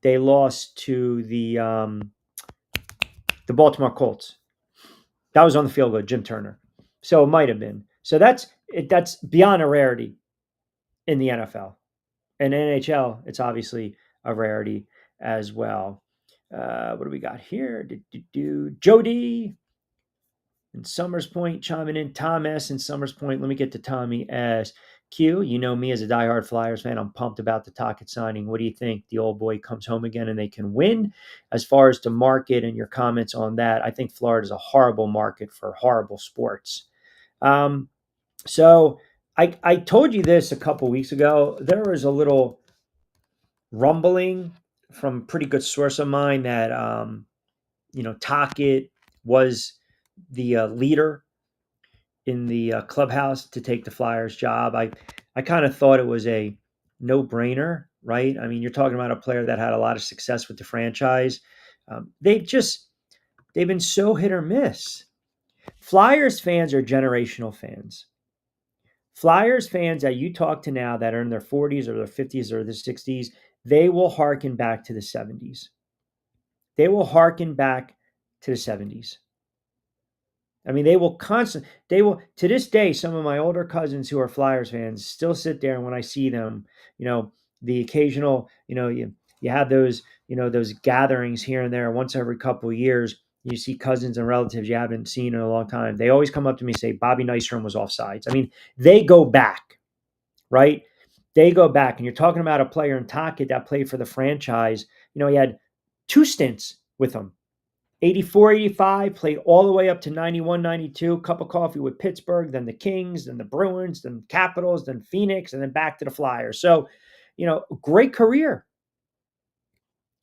They lost to the Baltimore Colts. That was on the field goal, Jim Turner. So it might have been. So that's beyond a rarity in the NFL. And NHL, it's obviously a rarity as well. What do we got here? Jody in Summers Point chiming in. Tom S in Summers Point. Let me get to Tommy S. Q, you know me as a diehard Flyers fan. I'm pumped about the Tocchet signing. What do you think? The old boy comes home again and they can win? As far as the market and your comments on that, I think Florida is a horrible market for horrible sports. So I told you this a couple weeks ago. There was a little rumbling from a pretty good source of mine that Tocchet was the leader in the clubhouse to take the Flyers job. I kind of thought it was a no-brainer, right? I mean, you're talking about a player that had a lot of success with the franchise. They've been so hit or miss. Flyers fans are generational fans. Flyers fans that you talk to now that are in their 40s or their 50s or their 60s, they will hearken back to the 70s. They will hearken back to the 70s. I mean, to this day, some of my older cousins who are Flyers fans still sit there, and when I see them, the occasional, you have those, those gatherings here and there once every couple of years. You see cousins and relatives you haven't seen in a long time. They always come up to me and say, Bobby Nystrom was offsides. I mean, they go back, right? They go back. And you're talking about a player in Tocchet that played for the franchise. He had 2 stints with them. 84, 85, played all the way up to 91, 92, cup of coffee with Pittsburgh, then the Kings, then the Bruins, then Capitals, then Phoenix, and then back to the Flyers. So, great career.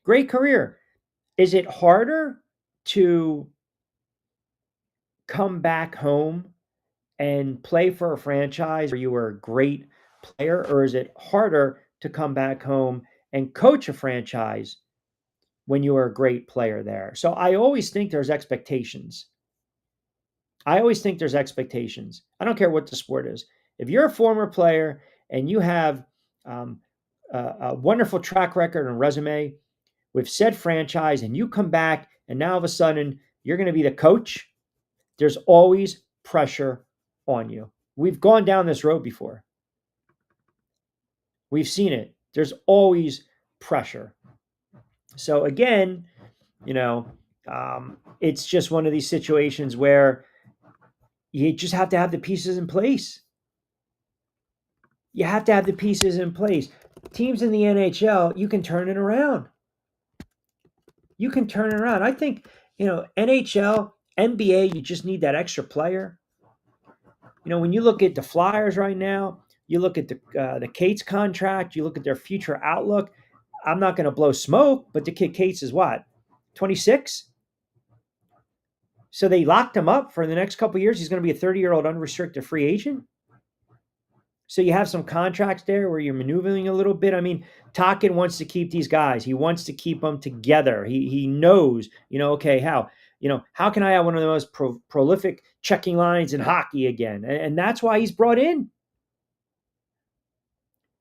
Great career. Is it harder to come back home and play for a franchise where you were a great player, or is it harder to come back home and coach a franchise when you were a great player there? So I always think there's expectations. I always think there's expectations. I don't care what the sport is. If you're a former player and you have um, a wonderful track record and resume with said franchise, and you come back and now all of a sudden you're going to be the coach, there's always pressure on you. We've gone down this road before. We've seen it. There's always pressure. So again, you know, it's just one of these situations where you just have to have the pieces in place. You have to have the pieces in place. Teams in the NHL, you can turn it around. You can turn it around. I think, NHL, NBA, you just need that extra player. When you look at the Flyers right now, you look at the Cates contract, you look at their future outlook. I'm not going to blow smoke, but the kid Cates is what, 26? So they locked him up for the next couple of years. He's going to be a 30-year-old unrestricted free agent. So you have some contracts there where you're maneuvering a little bit. I mean, Tocchet wants to keep these guys. He wants to keep them together. He knows, okay, how can I have one of the most prolific checking lines in hockey again? And that's why he's brought in.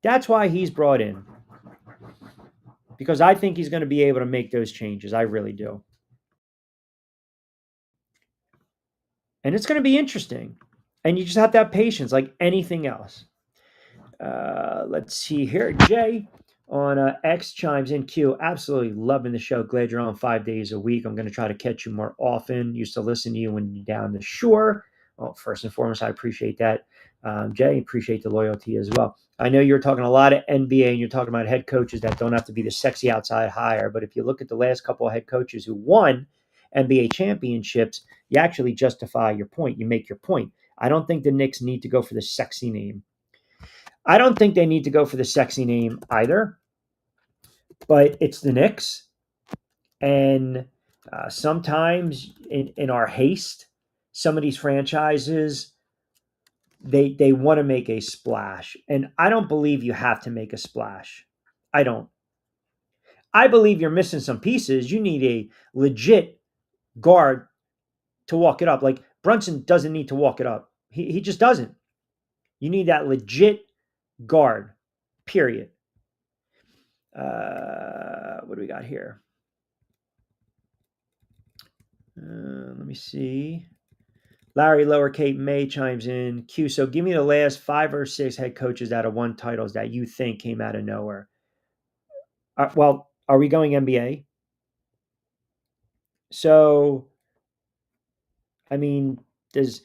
That's why he's brought in. Because I think he's going to be able to make those changes. I really do. And it's going to be interesting. And you just have to have patience like anything else. Let's see here. Jay on X chimes in. Q, absolutely loving the show. Glad you're on 5 days a week. I'm going to try to catch you more often. Used to listen to you when you're down the shore. Well, first and foremost, I appreciate that. Jay, appreciate the loyalty as well. I know you're talking a lot of NBA and you're talking about head coaches that don't have to be the sexy outside hire. But if you look at the last couple of head coaches who won NBA championships, you actually justify your point. You make your point. I don't think the Knicks need to go for the sexy name. I don't think they need to go for the sexy name either, but it's the Knicks. And sometimes in our haste, some of these franchises, they want to make a splash. And I don't believe you have to make a splash. I don't. I believe you're missing some pieces. You need a legit guard to walk it up. Like Brunson doesn't need to walk it up. He just doesn't. You need that legit guard, period. What do we got here? Let me see. Larry Lowercase May chimes in. Q, so give me the last 5 or 6 head coaches that have won titles that you think came out of nowhere. Well, are we going NBA? So, I mean, does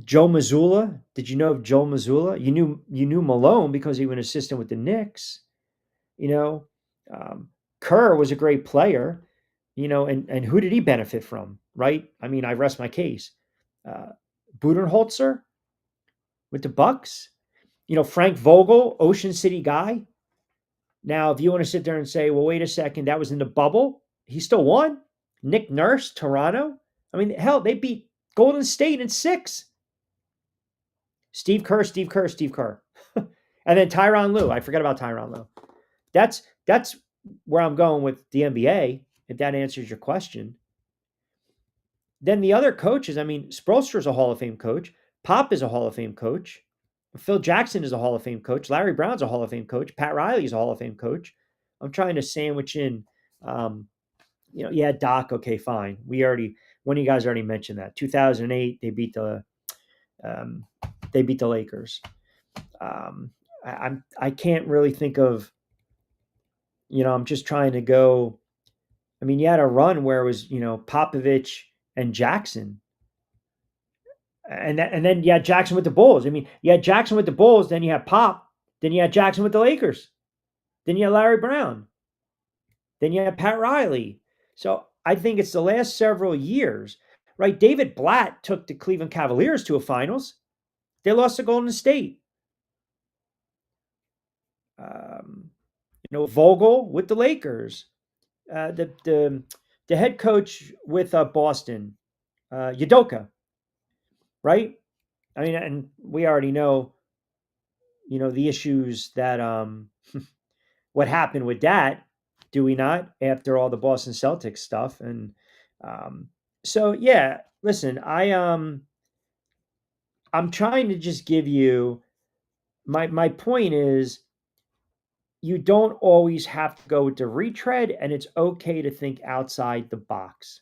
Joe Mazzulla? Did you know of Joe Mazzulla? You knew Malone because he was an assistant with the Knicks. Kerr was a great player. And who did he benefit from? Right? I mean, I rest my case. Budenholzer with the Bucks. Frank Vogel, Ocean City guy. Now, if you want to sit there and say, well, wait a second, that was in the bubble, he still won. Nick Nurse, Toronto. I mean, hell, they beat Golden State in 6. Steve Kerr. And then Tyronn Lue. I forgot about Tyronn Lue. That's where I'm going with the NBA, if that answers your question. Then the other coaches, I mean, Spoelstra's a Hall of Fame coach. Pop is a Hall of Fame coach. Phil Jackson is a Hall of Fame coach. Larry Brown's a Hall of Fame coach. Pat Riley is a Hall of Fame coach. I'm trying to sandwich in, Doc. Okay, fine. One of you guys already mentioned that. 2008, they beat the Lakers. I can't really think of. I'm just trying to go. I mean, you had a run where it was Popovich and Jackson. And then you had Jackson with the Bulls. I mean, you had Jackson with the Bulls, then you had Pop, then you had Jackson with the Lakers, then you had Larry Brown, then you had Pat Riley. So I think it's the last several years, right? David Blatt took the Cleveland Cavaliers to a finals. They lost to Golden State. Vogel with the Lakers. the head coach with Boston, Udoka, right? I mean, and we already know, the issues that what happened with that, do we not? After all the Boston Celtics stuff, and um, so yeah. Listen, I'm trying to just give you my point is you don't always have to go with the retread, and it's okay to think outside the box.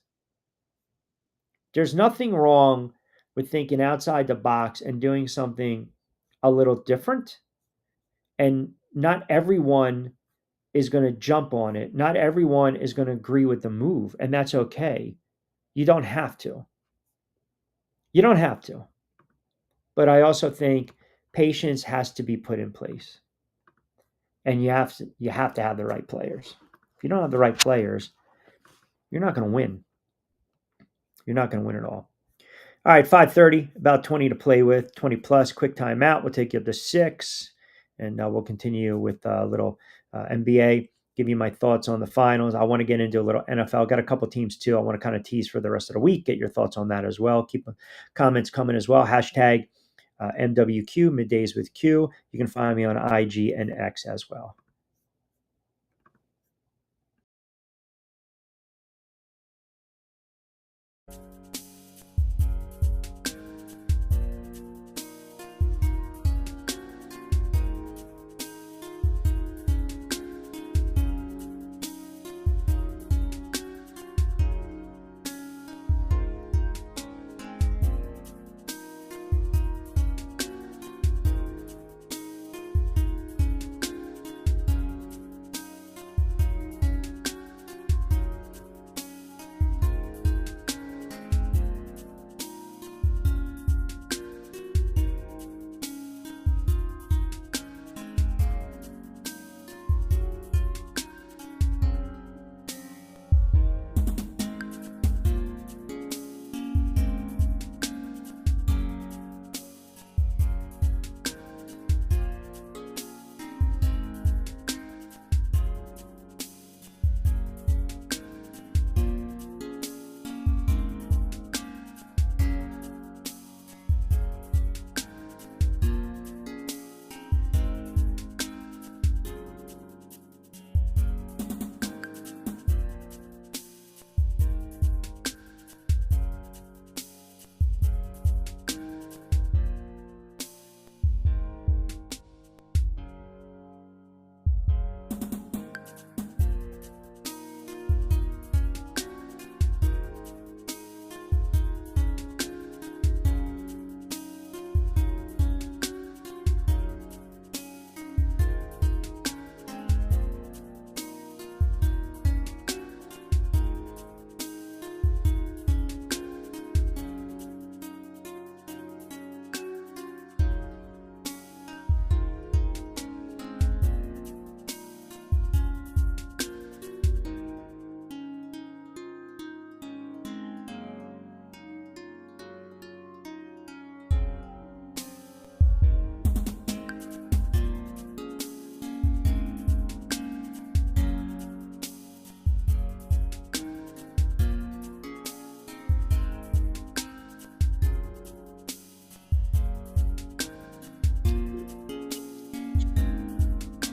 There's nothing wrong with thinking outside the box and doing something a little different. And not everyone is going to jump on it. Not everyone is going to agree with the move, and that's okay. You don't have to. You don't have to. But I also think patience has to be put in place. And you have to have the right players. If you don't have the right players, you're not going to win. You're not going to win at all. All right, 5:30, about 20 to play with, 20 plus, quick timeout. We'll take you up to 6, and we'll continue with a little NBA, give you my thoughts on the finals. I want to get into a little NFL. Got a couple teams too. I want to kind of tease for the rest of the week, get your thoughts on that as well. Keep comments coming as well. Hashtag MWQ, Middays with Q. You can find me on IG and X as well.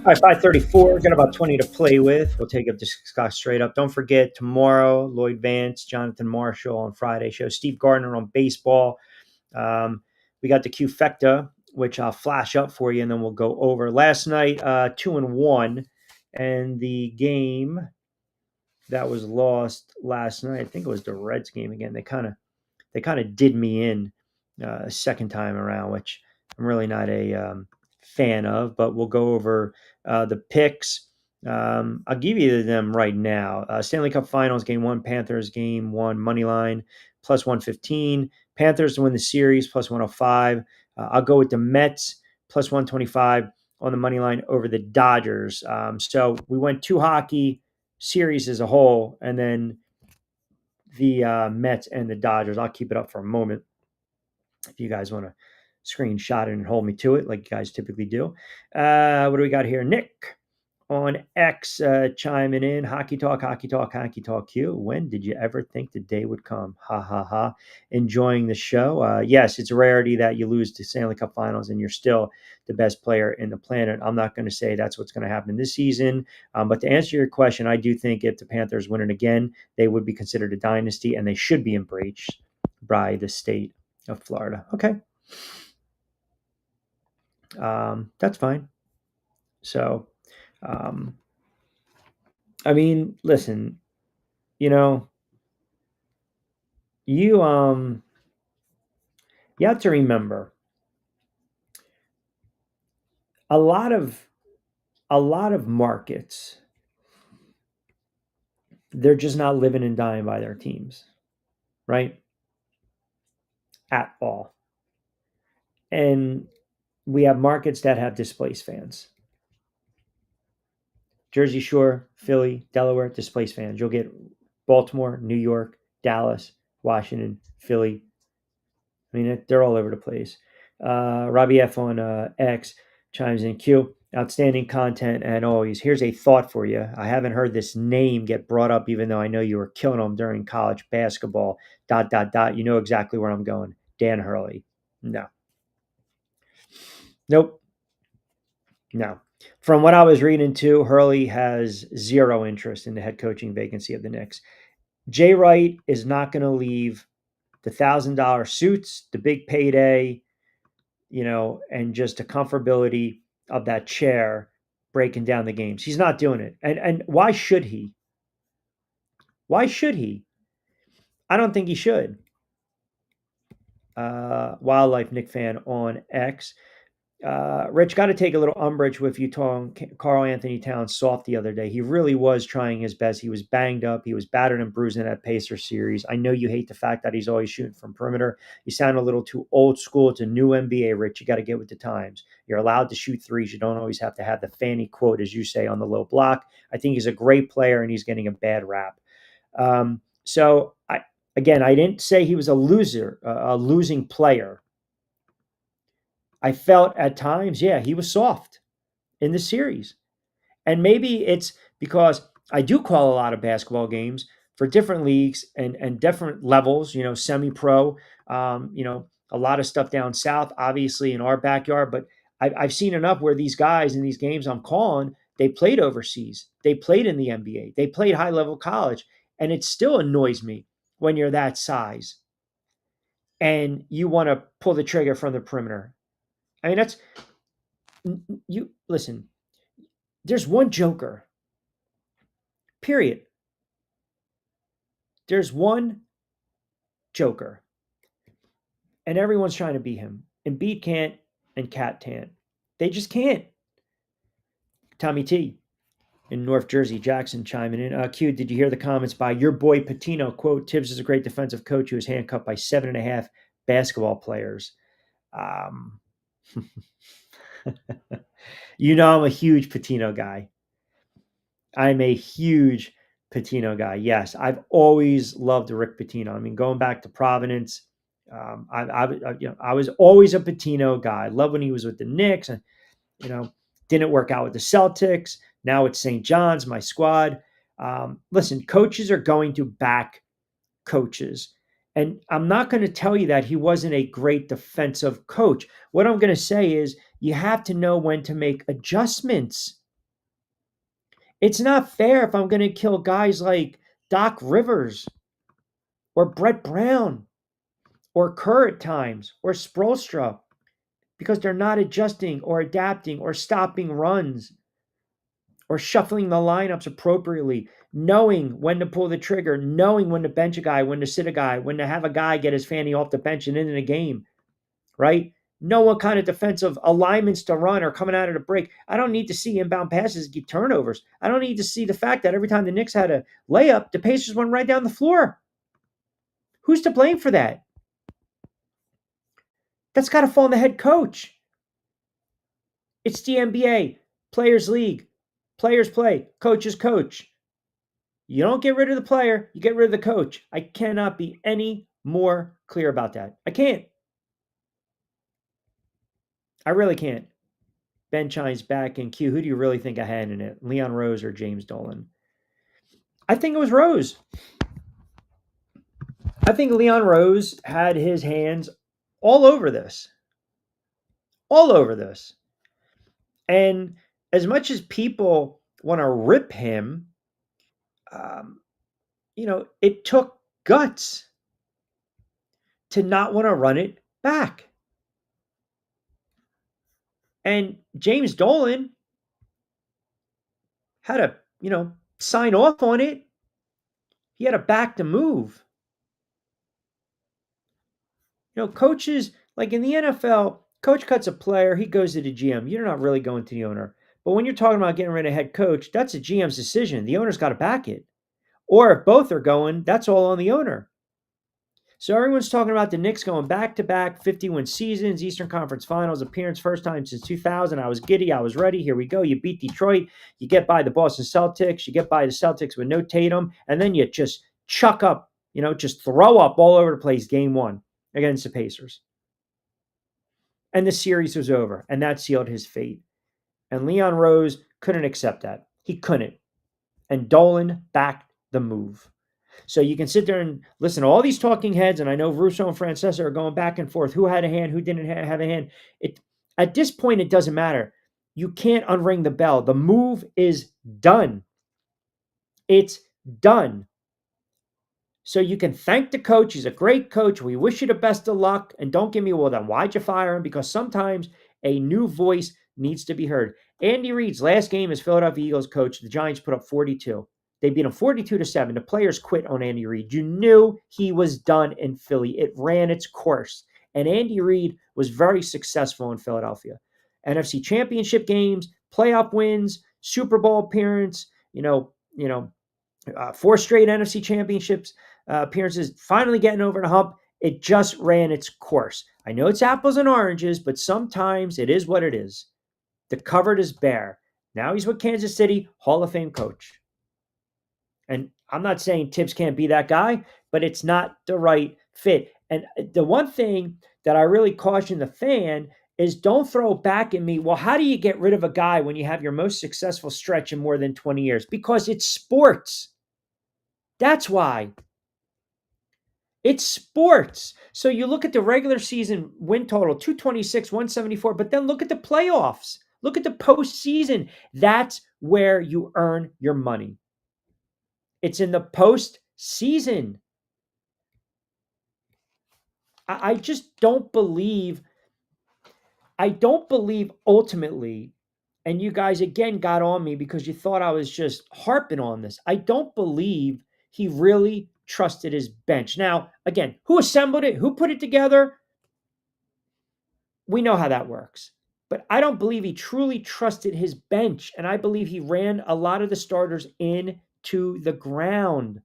All right, 5:34. Got about 20 to play with. We'll take up the Scott straight up. Don't forget tomorrow, Lloyd Vance, Jonathan Marshall on Friday show, Steve Gardner on baseball. We got the Q-Fecta, which I'll flash up for you, and then we'll go over. Last night, 2-1, and the game that was lost last night, I think it was the Reds game again. They kind of did me in a second time around, which I'm really not a fan of. But we'll go over the picks. I'll give you them right now. Stanley Cup Finals, Game 1, Panthers, Game 1, money line, plus 115. Panthers to win the series, plus 105. I'll go with the Mets, plus 125 on the money line over the Dodgers. So we went two hockey series as a whole, and then the Mets and the Dodgers. I'll keep it up for a moment if you guys want to screenshot it and hold me to it like you guys typically do. What do we got here? Nick on X chiming in. Hockey talk, hockey talk, hockey talk Q. When did you ever think the day would come? Ha ha ha. Enjoying the show. Yes, it's a rarity that you lose to Stanley Cup Finals and you're still the best player in the planet. I'm not going to say that's what's going to happen this season. But to answer your question, I do think if the Panthers win it again, they would be considered a dynasty and they should be embraced by the state of Florida. Okay. That's fine. So, um, I mean, listen, you know, you you have to remember a lot of markets, they're just not living and dying by their teams, right? At all. And we have markets that have displaced fans. Jersey Shore, Philly, Delaware, displaced fans. You'll get Baltimore, New York, Dallas, Washington, Philly. I mean, they're all over the place. Robbie F on X chimes in. Q, outstanding content and always. Here's a thought for you. I haven't heard this name get brought up, even though I know you were killing them during college basketball. ... You know exactly where I'm going. Dan Hurley. No. Nope. No. From what I was reading too, Hurley has zero interest in the head coaching vacancy of the Knicks. Jay Wright is not going to leave the $1,000 suits, the big payday, and just the comfortability of that chair breaking down the games. He's not doing it. And why should he? Why should he? I don't think he should. Wildlife Nick fan on X. Rich, got to take a little umbrage with you telling Carl Anthony Towns soft the other day. He really was trying his best. He was banged up. He was battered and bruised in that Pacer series. I know you hate the fact that he's always shooting from perimeter. You sound a little too old school. It's a new NBA, Rich. You got to get with the times. You're allowed to shoot threes. You don't always have to have the fanny quote, as you say, on the low block. I think he's a great player, and he's getting a bad rap. So, I didn't say he was a loser, a losing player. I felt at times, yeah, he was soft in the series. And maybe it's because I do call a lot of basketball games for different leagues and different levels, semi pro, a lot of stuff down south, obviously in our backyard. But I've seen enough where these guys in these games I'm calling, they played overseas, they played in the NBA, they played high level college. And it still annoys me when you're that size and you want to pull the trigger from the perimeter. I mean, that's you listen, there's one Joker. Period. There's one Joker. And everyone's trying to beat him. And Embiid can't and Cat can't. They just can't. Tommy T in North Jersey, Jackson chiming in. Q, did you hear the comments by your boy Patino? Quote, Tibbs is a great defensive coach who was handcuffed by 7.5 basketball players. I'm a huge Patino guy. I'm a huge Patino guy. Yes, I've always loved Rick Pitino. I mean, going back to Providence, I was always a Patino guy. I love when he was with the Knicks, and didn't work out with the Celtics. Now it's St. John's, my squad. Listen, coaches are going to back coaches. And I'm not going to tell you that he wasn't a great defensive coach. What I'm going to say is you have to know when to make adjustments. It's not fair if I'm going to kill guys like Doc Rivers or Brett Brown or Kerr at times or Spoelstra because they're not adjusting or adapting or stopping runs or shuffling the lineups appropriately, knowing when to pull the trigger, knowing when to bench a guy, when to sit a guy, when to have a guy get his fanny off the bench and into the game, right? Know what kind of defensive alignments to run or coming out of the break. I don't need to see inbound passes get turnovers. I don't need to see the fact that every time the Knicks had a layup, the Pacers went right down the floor. Who's to blame for that? That's got to fall on the head coach. It's the NBA, Players League. Players play, coaches coach. You don't get rid of the player, you get rid of the coach. I cannot be any more clear about that. I can't. I really can't. Ben Chimes back in Q. Who do you really think I had in it? Leon Rose or James Dolan? I think it was Rose. I think Leon Rose had his hands all over this. All over this. And as much as people want to rip him, um, it took guts to not want to run it back. And James Dolan had to, sign off on it. He had to back the move. Coaches, like in the NFL, coach cuts a player, he goes to the GM. You're not really going to the owner. But when you're talking about getting rid of head coach, that's a GM's decision. The owner's got to back it. Or if both are going, that's all on the owner. So everyone's talking about the Knicks going back-to-back 50-win seasons, Eastern Conference Finals appearance, first time since 2000. I was giddy. I was ready. Here we go. You beat Detroit. You get by the Boston Celtics. You get by the Celtics with no Tatum. And then you just chuck up, just throw up all over the place game one against the Pacers. And the series was over. And that sealed his fate. And Leon Rose couldn't accept that. He couldn't. And Dolan backed the move. So you can sit there and listen to all these talking heads, and I know Russo and Francesa are going back and forth. Who had a hand? Who didn't have a hand? At this point, it doesn't matter. You can't unring the bell. The move is done. It's done. So you can thank the coach. He's a great coach. We wish you the best of luck. And don't give me, well, then why'd you fire him? Because sometimes a new voice needs to be heard. Andy Reid's last game as Philadelphia Eagles coach, the Giants put up 42. They beat him 42-7. The players quit on Andy Reid. You knew he was done in Philly. It ran its course. And Andy Reid was very successful in Philadelphia. NFC Championship games, playoff wins, Super Bowl appearance, 4 straight NFC Championships appearances, finally getting over the hump. It just ran its course. I know it's apples and oranges, but sometimes it is what it is. The cupboard is bare. Now he's with Kansas City, Hall of Fame coach. And I'm not saying Tibbs can't be that guy, but it's not the right fit. And the one thing that I really caution the fan is don't throw back at me, well, how do you get rid of a guy when you have your most successful stretch in more than 20 years? Because it's sports. That's why. It's sports. So you look at the regular season win total, 226, 174, but then look at the playoffs. Look at the postseason. That's where you earn your money. It's in the postseason. I just don't believe, ultimately, and you guys again got on me because you thought I was just harping on this. I don't believe he really trusted his bench. Now, again, who assembled it? Who put it together? We know how that works. But I don't believe he truly trusted his bench. And I believe he ran a lot of the starters into the ground.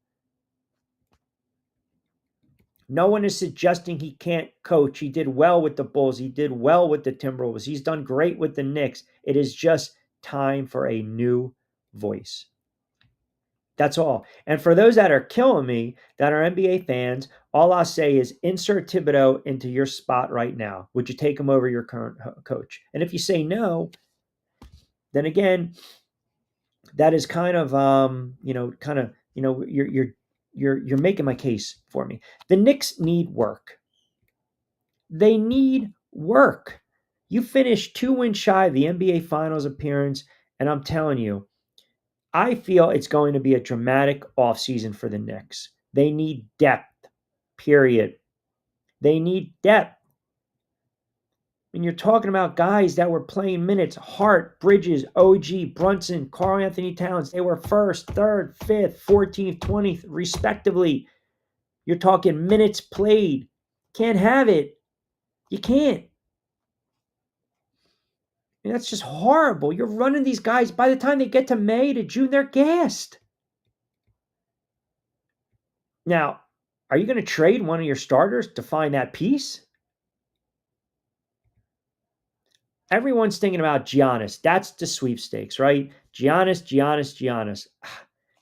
No one is suggesting he can't coach. He did well with the Bulls. He did well with the Timberwolves. He's done great with the Knicks. It is just time for a new voice. That's all. And for those that are killing me, that are NBA fans, all I'll say is insert Thibodeau into your spot right now. Would you take him over your current coach? And if you say no, then again, that is kind of, you're making my case for me. The Knicks need work. They need work. You finished 2 wins shy of the NBA Finals appearance, and I'm telling you, I feel it's going to be a dramatic offseason for the Knicks. They need depth, period. They need depth. And you're talking about guys that were playing minutes, Hart, Bridges, OG, Brunson, Karl Anthony Towns. They were 1st, 3rd, 5th, 14th, 20th, respectively. You're talking minutes played. Can't have it. You can't. And that's just horrible. You're running these guys. By the time they get to May to June, they're gassed. Now, are you going to trade one of your starters to find that piece? Everyone's thinking about Giannis. That's the sweepstakes, right? Giannis.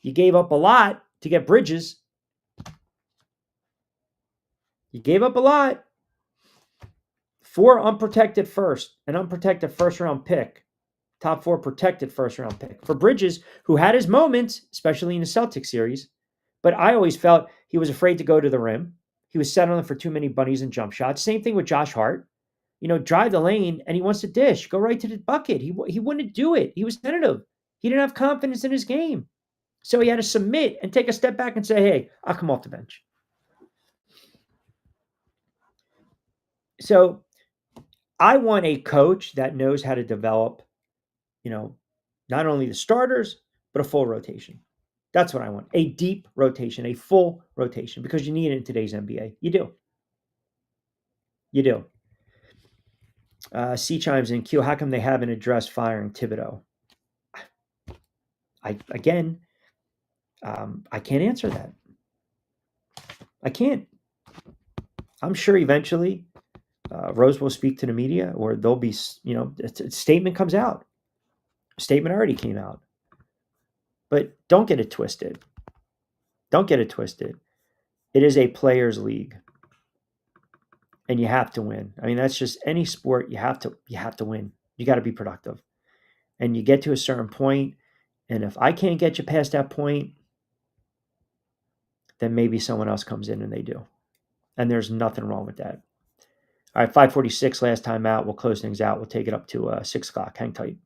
You gave up a lot to get Bridges. You gave up a lot. 4 unprotected first, an unprotected first-round pick. top 4 protected first round pick. For Bridges, who had his moments, especially in the Celtics series, but I always felt he was afraid to go to the rim. He was settling for too many bunnies and jump shots. Same thing with Josh Hart. Drive the lane and he wants to dish, go right to the bucket. He wouldn't do it. He was tentative. He didn't have confidence in his game. So he had to submit and take a step back and say, hey, I'll come off the bench. So I want a coach that knows how to develop, not only the starters, but a full rotation. That's what I want. A deep rotation, a full rotation, because you need it in today's NBA. You do. You do. C chimes in, Q, how come they haven't addressed firing Thibodeau? I can't answer that. I can't. I'm sure eventually Rose will speak to the media, or there'll be, a statement comes out. A statement already came out. But don't get it twisted. Don't get it twisted. It is a players' league, and you have to win. I mean, that's just any sport. You have to win. You got to be productive, and you get to a certain point, and if I can't get you past that point, then maybe someone else comes in and they do, and there's nothing wrong with that. All right, 5:46 last time out. We'll close things out. We'll take it up to 6 o'clock. Hang tight.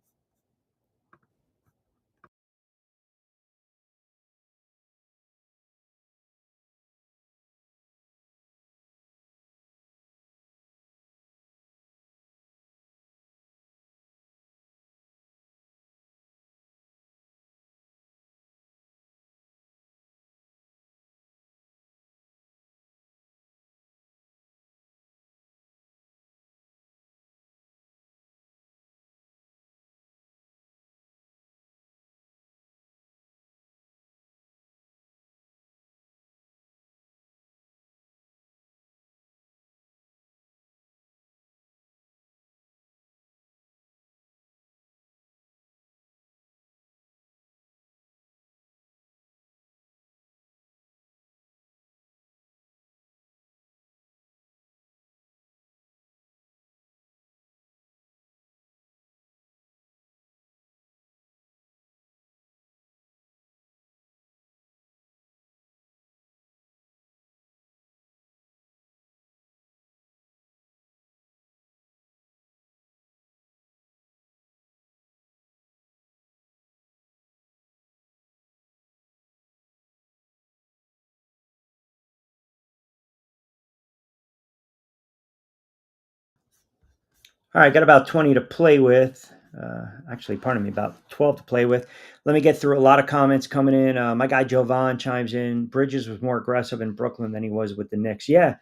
All right, got about 20 to play with. About 12 to play with. Let me get through a lot of comments coming in. My guy Jovan chimes in. Bridges was more aggressive in Brooklyn than he was with the Knicks. Yeah.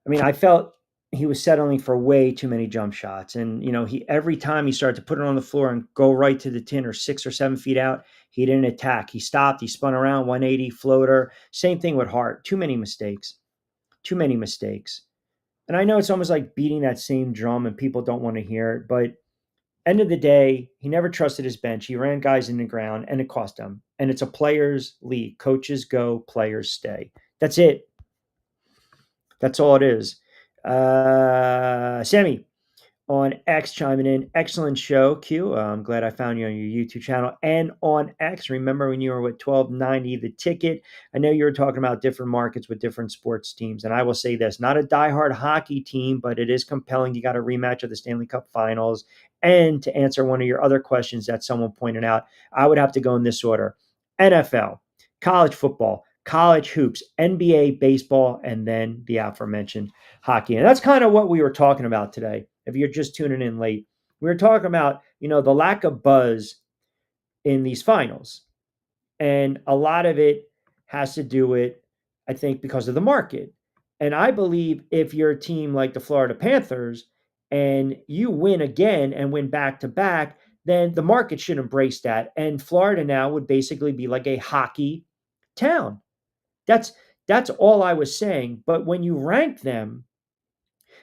I mean, I felt he was settling for way too many jump shots. And, he every time he started to put it on the floor and go right to the 10 or 6 or 7 feet out, he didn't attack. He stopped. He spun around, 180, floater. Same thing with Hart. Too many mistakes. Too many mistakes. And I know it's almost like beating that same drum and people don't want to hear it, but end of the day, he never trusted his bench. He ran guys in the ground and it cost him. And it's a players' league. Coaches go, players stay. That's it. That's all it is. Sammy on X chiming in. Excellent show, Q. I'm glad I found you on your YouTube channel and on X. Remember when you were with 1290 the ticket? I know you were talking about different markets with different sports teams. And I will say this, not a diehard hockey team, but it is compelling. You got a rematch of the Stanley Cup Finals. And to answer one of your other questions that someone pointed out, I would have to go in this order. NFL, college football, college hoops, NBA, baseball, and then the aforementioned hockey. And that's kind of what we were talking about today. If you're just tuning in late, we were talking about, the lack of buzz in these finals. And a lot of it has to do with, I think, because of the market. And I believe if you're a team like the Florida Panthers and you win again and win back to back, then the market should embrace that. And Florida now would basically be like a hockey town. That's all I was saying. But when you rank them,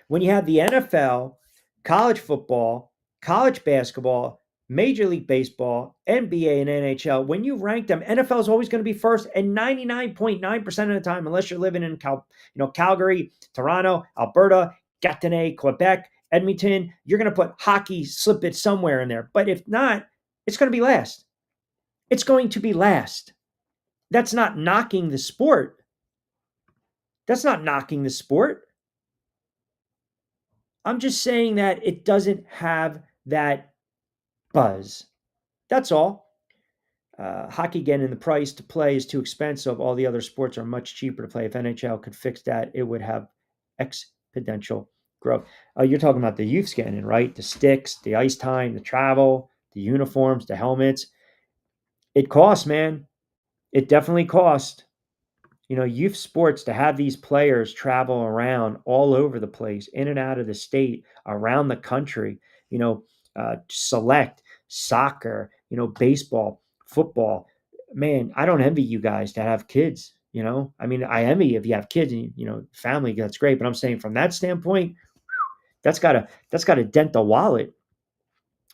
when you have the NFL, college football, college basketball, Major League Baseball, NBA, and NHL, when you rank them, NFL is always going to be first, and 99.9% of the time, unless you're living in Calgary, Toronto, Alberta, Gatineau, Quebec, Edmonton, you're going to put hockey, slip it somewhere in there. But if not, it's going to be last. It's going to be last. That's not knocking the sport. That's not knocking the sport. I'm just saying that it doesn't have that buzz. That's all. Hockey, again, in the price to play is too expensive. All the other sports are much cheaper to play. If NHL could fix that, it would have exponential growth. You're talking about the youth scanning, right? The sticks, the ice time, the travel, the uniforms, the helmets. It costs, man. It definitely costs. Youth sports, to have these players travel around all over the place, in and out of the state, around the country, select soccer, baseball, football. Man, I don't envy you guys to have kids. I mean, I envy if you have kids and family. That's great, but I'm saying from that standpoint, that's gotta dent the wallet,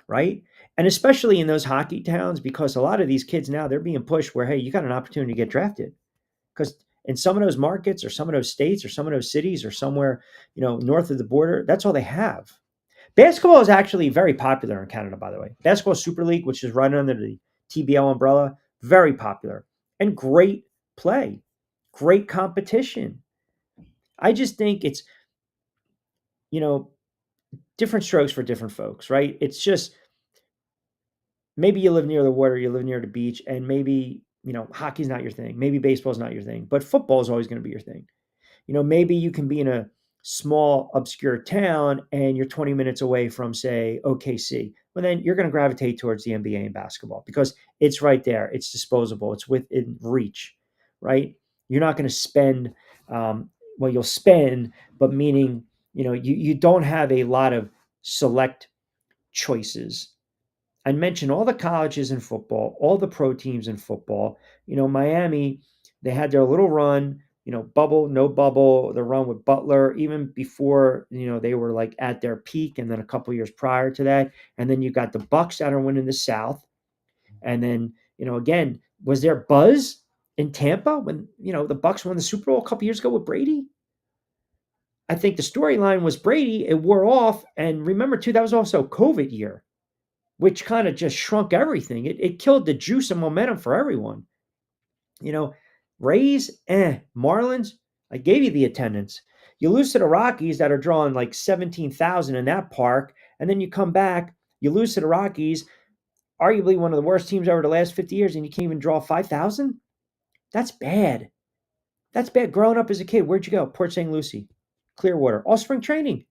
right? And especially in those hockey towns, because a lot of these kids now, they're being pushed where, hey, you got an opportunity to get drafted. Because in some of those markets or some of those states or some of those cities or somewhere, north of the border, that's all they have. Basketball is actually very popular in Canada, by the way. Basketball Super League, which is right under the TBL umbrella, very popular and great play, great competition. I just think it's, different strokes for different folks, right? It's just, maybe you live near the water, you live near the beach, and maybe, hockey's not your thing. Maybe baseball's not your thing, but football is always going to be your thing. Maybe you can be in a small, obscure town and you're 20 minutes away from, say, OKC. Well, then you're going to gravitate towards the NBA and basketball because it's right there. It's disposable. It's within reach, right? You're not going to spend, you'll spend, but meaning, you don't have a lot of select choices. I mentioned all the colleges in football, all the pro teams in football. Miami, they had their little run, bubble, no bubble, the run with Butler, even before, they were like at their peak, and then a couple years prior to that. And then you got the Bucks that are winning the South. And then, again, was there buzz in Tampa when, the Bucks won the Super Bowl a couple years ago with Brady? I think the storyline was Brady, it wore off. And remember, too, that was also COVID year, which kind of just shrunk everything. It killed the juice and momentum for everyone. Rays, Marlins, I gave you the attendance. You lose to the Rockies that are drawing like 17,000 in that park, and then you come back, you lose to the Rockies, arguably one of the worst teams over the last 50 years, and you can't even draw 5,000? That's bad. That's bad. Growing up as a kid, where'd you go? Port St. Lucie, Clearwater, all spring training.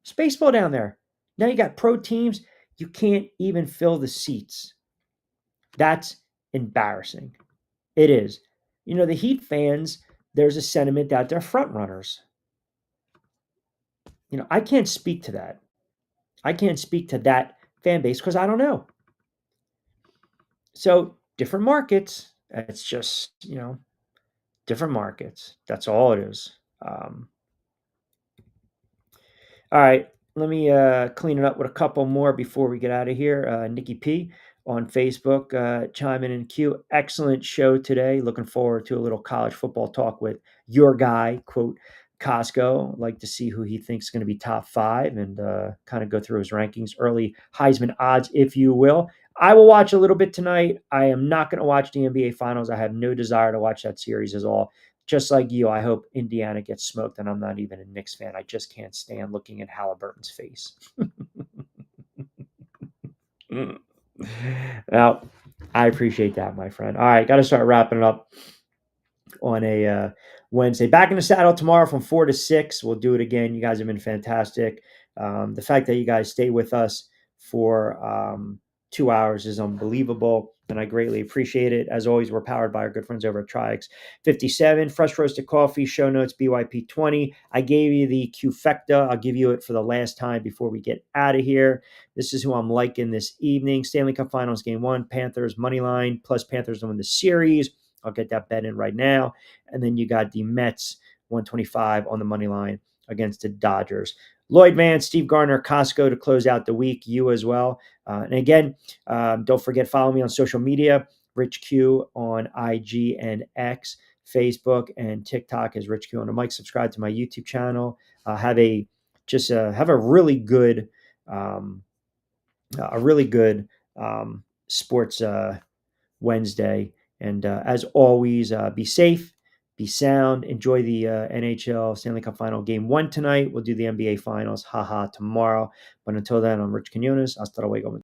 It's baseball down there. Now you got pro teams. You can't even fill the seats. That's embarrassing. It is. The Heat fans, there's a sentiment that they're front runners. I can't speak to that. I can't speak to that fan base because I don't know. So different markets. It's just, different markets. That's all it is. All right. Let me clean it up with a couple more before we get out of here. Nikki P on Facebook, chiming in Q. Excellent show today. Looking forward to a little college football talk with your guy, quote, Costco. Like to see who he thinks is going to be top 5 and kind of go through his rankings, early Heisman odds, if you will. I will watch a little bit tonight. I am not going to watch the NBA Finals. I have no desire to watch that series at all. Just like you, I hope Indiana gets smoked, and I'm not even a Knicks fan. I just can't stand looking at Halliburton's face. Now, I appreciate that, my friend. All right, got to start wrapping it up on a Wednesday. Back in the saddle tomorrow from 4 to 6. We'll do it again. You guys have been fantastic. The fact that you guys stay with us for 2 hours is unbelievable, and I greatly appreciate it. As always, we're powered by our good friends over at Trix 57. Fresh roasted coffee, show notes, BYP20. I gave you the Qfecta. I'll give you it for the last time before we get out of here. This is who I'm liking this evening. Stanley Cup Finals Game 1, Panthers money line, plus Panthers to win the series. I'll get that bet in right now. And then you got the Mets, 125 on the money line against the Dodgers. Lloyd Vance, Steve Garner, Costco to close out the week. You as well. And again, don't forget, follow me on social media. Rich Q on IG and X, Facebook, and TikTok is Rich Q on the mic. Subscribe to my YouTube channel. Have a just have a really good, um, sports Wednesday. And as always, be safe, be sound, enjoy the NHL Stanley Cup Final Game 1 tonight. We'll do the NBA Finals, haha, tomorrow. But until then, I'm Rich Quinones. Hasta luego.